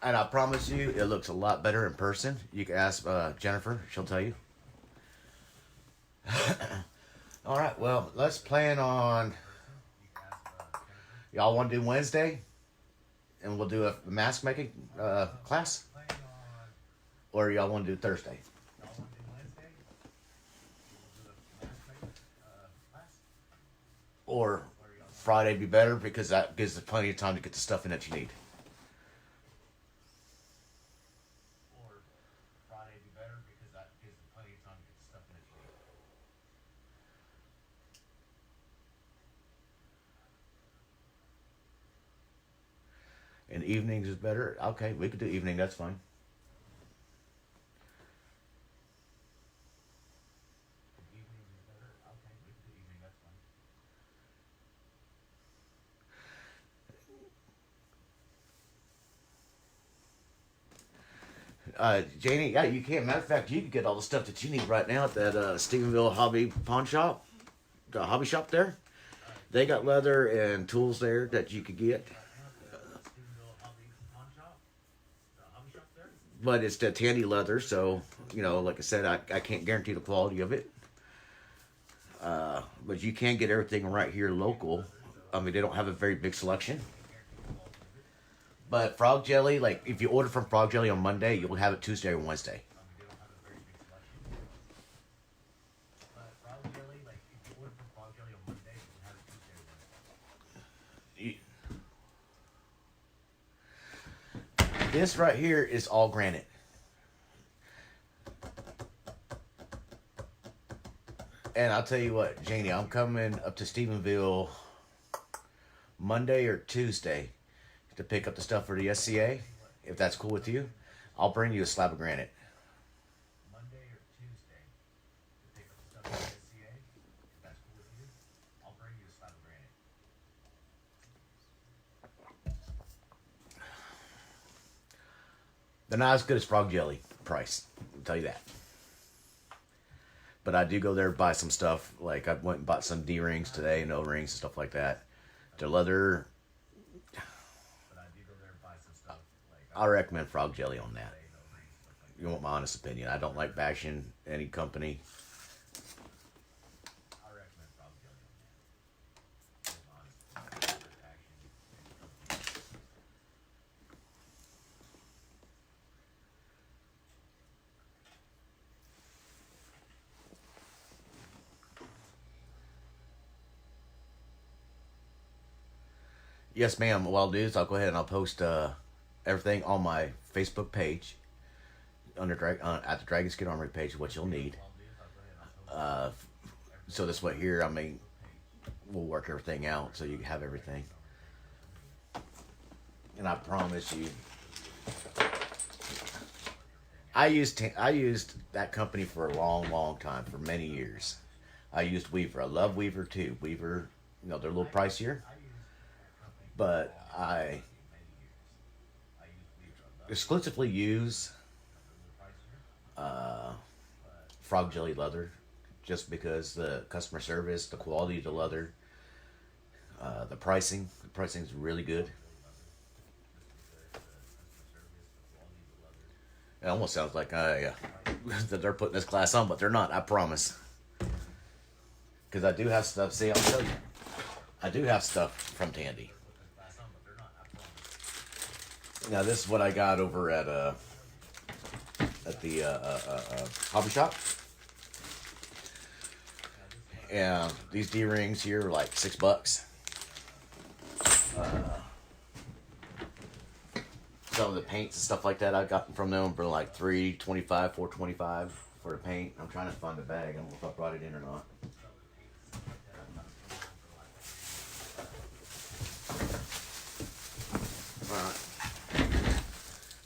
[SPEAKER 2] And I promise you, it looks a lot better in person. You can ask Jennifer. She'll tell you. All right, well, let's plan on... Y'all want to do Wednesday? And we'll do a mask making class? Or y'all want to do Thursday? Or Friday be better because that gives us plenty of time to get the stuff in that you need. And evenings is better? Okay, we could do evening, that's fine. Janie, yeah, you can. Matter of fact, you can get all the stuff that you need right now at that Stephenville Hobby Pawn Shop, the hobby shop there. They got leather and tools there that you could get. But it's the Tandy leather, so, you know, like I said, I can't guarantee the quality of it. But you can get everything right here local. I mean, they don't have a very big selection. But Frog Jelly, like, if you order from Frog Jelly on Monday, you'll have it Tuesday or Wednesday. This right here is all granite. And I'll tell you what, Janie, I'm coming up to Stephenville Monday or Tuesday to pick up the stuff for the SCA. If that's cool with you, I'll bring you a slab of granite. Monday or Tuesday to pick up the stuff for the SCA. If that's cool with you, I'll bring you a slab of granite. They're not as good as Frog Jelly price. I'll tell you that. But I do go there and buy some stuff. Like I went and bought some D-rings today and O-rings and stuff like that. The leather. I recommend Frog Jelly on that. You want my honest opinion. I don't like bashing any company. Yes, ma'am. What I'll do is I'll go ahead and I'll post everything on my Facebook page under at the Dragon Skin Armory page, what you'll need. So this way here, I mean, we'll work everything out so you have everything. And I promise you, I used that company for a long time, for many years. I used Weaver. I love Weaver too. Weaver, you know, they're a little pricier, but I exclusively use Frog Jelly leather, just because the customer service, the quality of the leather, the pricing. The pricing is really good. It almost sounds like that they're putting this class on, but they're not. I promise. Because I do have stuff. See, I'll tell you. I do have stuff from Tandy. Now this is what I got over at the hobby shop. And these D-rings here are like $6. Some of the paints and stuff like that I got from them for like $3.25, $4.25 for the paint. I'm trying to find the bag. I don't know if I brought it in or not. Alright.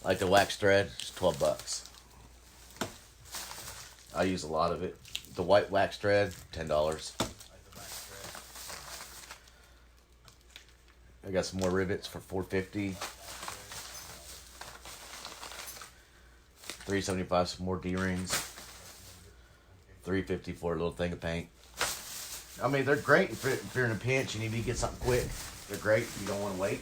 [SPEAKER 2] Like the wax thread, it's $12. I use a lot of it. The white wax thread, $10. I got some more rivets for $4.50. $3.75 some more D-rings. $3.50 for a little thing of paint. I mean, they're great if you're in a pinch and you need to get something quick. They're great if you don't want to wait.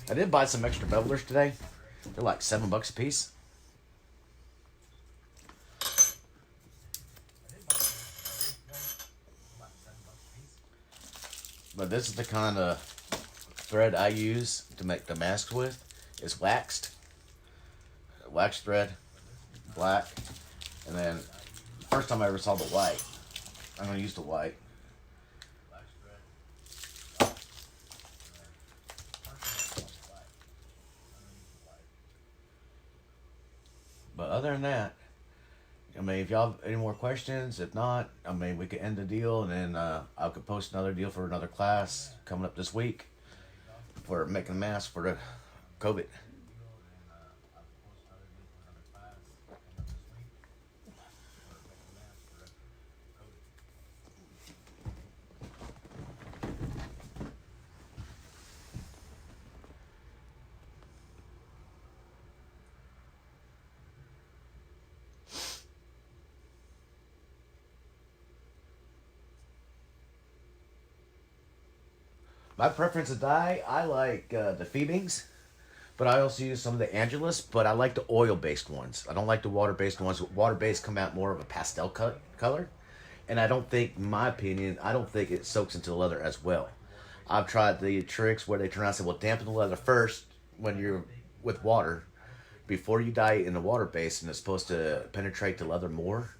[SPEAKER 2] I did buy some extra bevelers today. They're like $7 a piece. But this is the kind of thread I use to make the masks with. It's waxed. Wax thread, black. And then, the first time I ever saw the white, I'm going to use the white. But other than that, I mean, if y'all have any more questions, if not, I mean, we could end the deal, and then I could post another deal for another class coming up this week for making masks for the COVID. My preference of dye, I like the Phoebings, but I also use some of the Angelus, but I like the oil-based ones. I don't like the water-based ones. Water-based come out more of a pastel color, and I don't think, in my opinion, I don't think it soaks into the leather as well. I've tried the tricks where they turn around and say, well, dampen the leather first when you're with water, before you dye it in the water-based, and it's supposed to penetrate the leather more.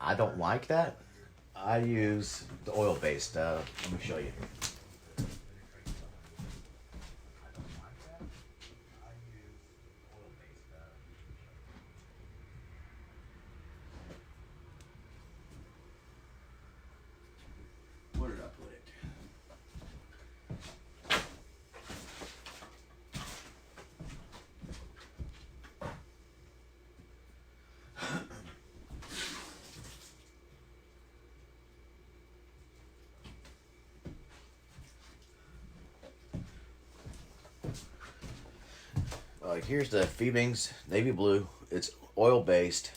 [SPEAKER 2] I don't like that. I use the oil-based. Let me show you. Where did I put it? Here's the Phoebings navy blue. It's oil based,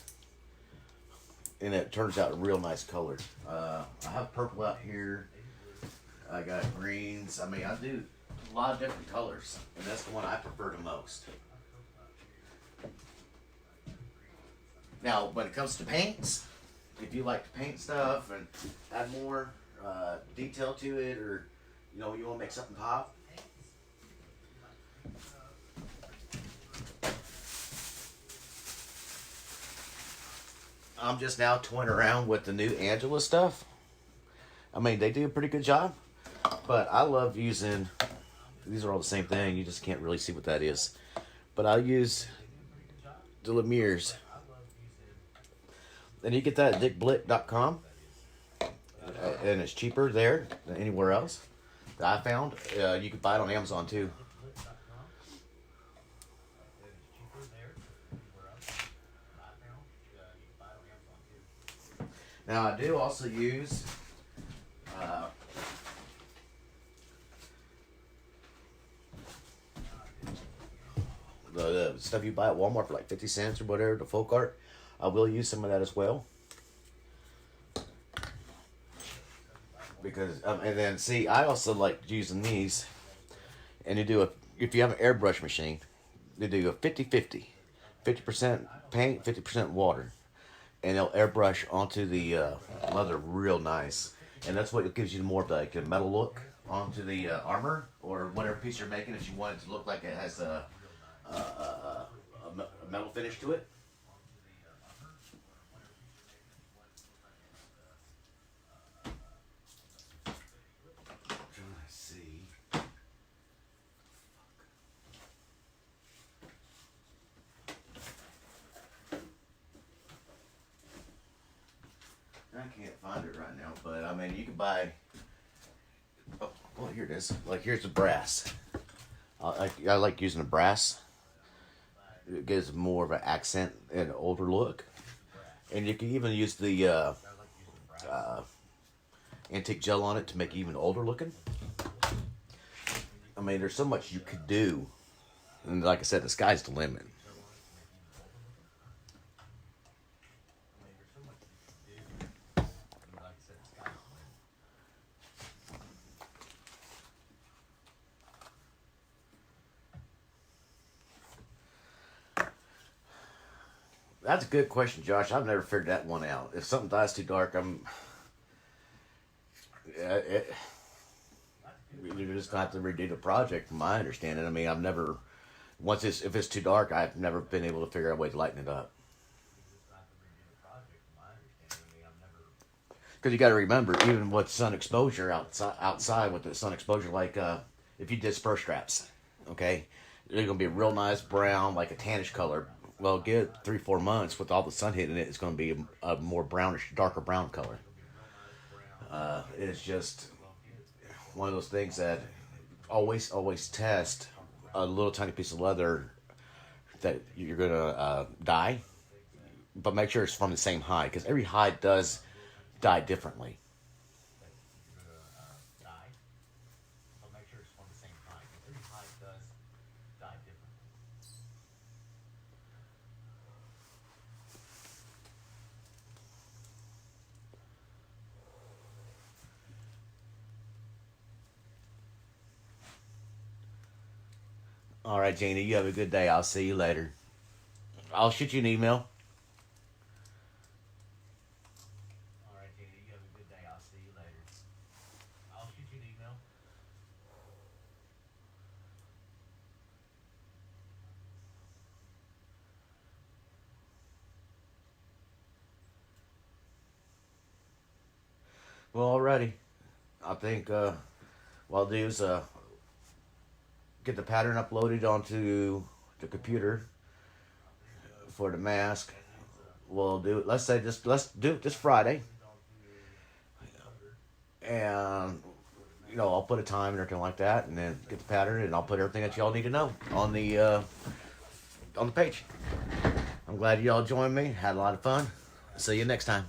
[SPEAKER 2] and it turns out a real nice color. I have purple out here. I got greens. I mean, I do a lot of different colors, and that's the one I prefer the most. Now, when it comes to paints, if you like to paint stuff and add more detail to it, or you want to make something pop, I'm just now toying around with the new Angela stuff. I mean, they do a pretty good job, but I love using, these are all the same thing, you just can't really see what that is. But I use the Lemires. And you get that at dickblick.com. And it's cheaper there than anywhere else that I found. You can buy it on Amazon too. Now I do also use the stuff you buy at Walmart for like 50 cents or whatever, the folk art. I will use some of that as well. Because and then see, I also like using these, and you do if you have an airbrush machine, you do a 50-50, 50% paint, 50% water, and they'll airbrush onto the leather real nice, and that's what gives you more of like a metal look onto the armor or whatever piece you're making. If you want it to look like it has a metal finish to it. I can't find it right now, but I mean, you can buy. Oh, well, here it is. Like, here's the brass. I like using the brass. It gives more of an accent and older look. And you can even use the antique gel on it to make it even older looking. I mean, there's so much you could do. And like I said, the sky's the limit. That's a good question, Josh. I've never figured that one out. If something dies too dark, you're just gonna have to redo the project, from my understanding. I mean, if it's too dark, I've never been able to figure out a way to lighten it up. Because you got to remember, even with sun exposure outside with the sun exposure, like if you did spur straps, okay, they're gonna be a real nice brown, like a tannish color. Well, get 3-4 months with all the sun hitting it, it's going to be a more brownish, darker brown color. It's just one of those things that always test a little tiny piece of leather that you're going to dye, but make sure it's from the same hide, because every hide does dye differently. All right, Janie, you have a good day. I'll see you later. I'll shoot you an email. All right, Janie, you have a good day. I'll see you later. I'll shoot you an email. Well, alrighty. I think what I'll do is get the pattern uploaded onto the computer for the mask. We'll do it. Let's do it this Friday, and I'll put a time and everything like that, and then get the pattern, and I'll put everything that y'all need to know on the page. I'm glad y'all joined me. Had a lot of fun. See you next time.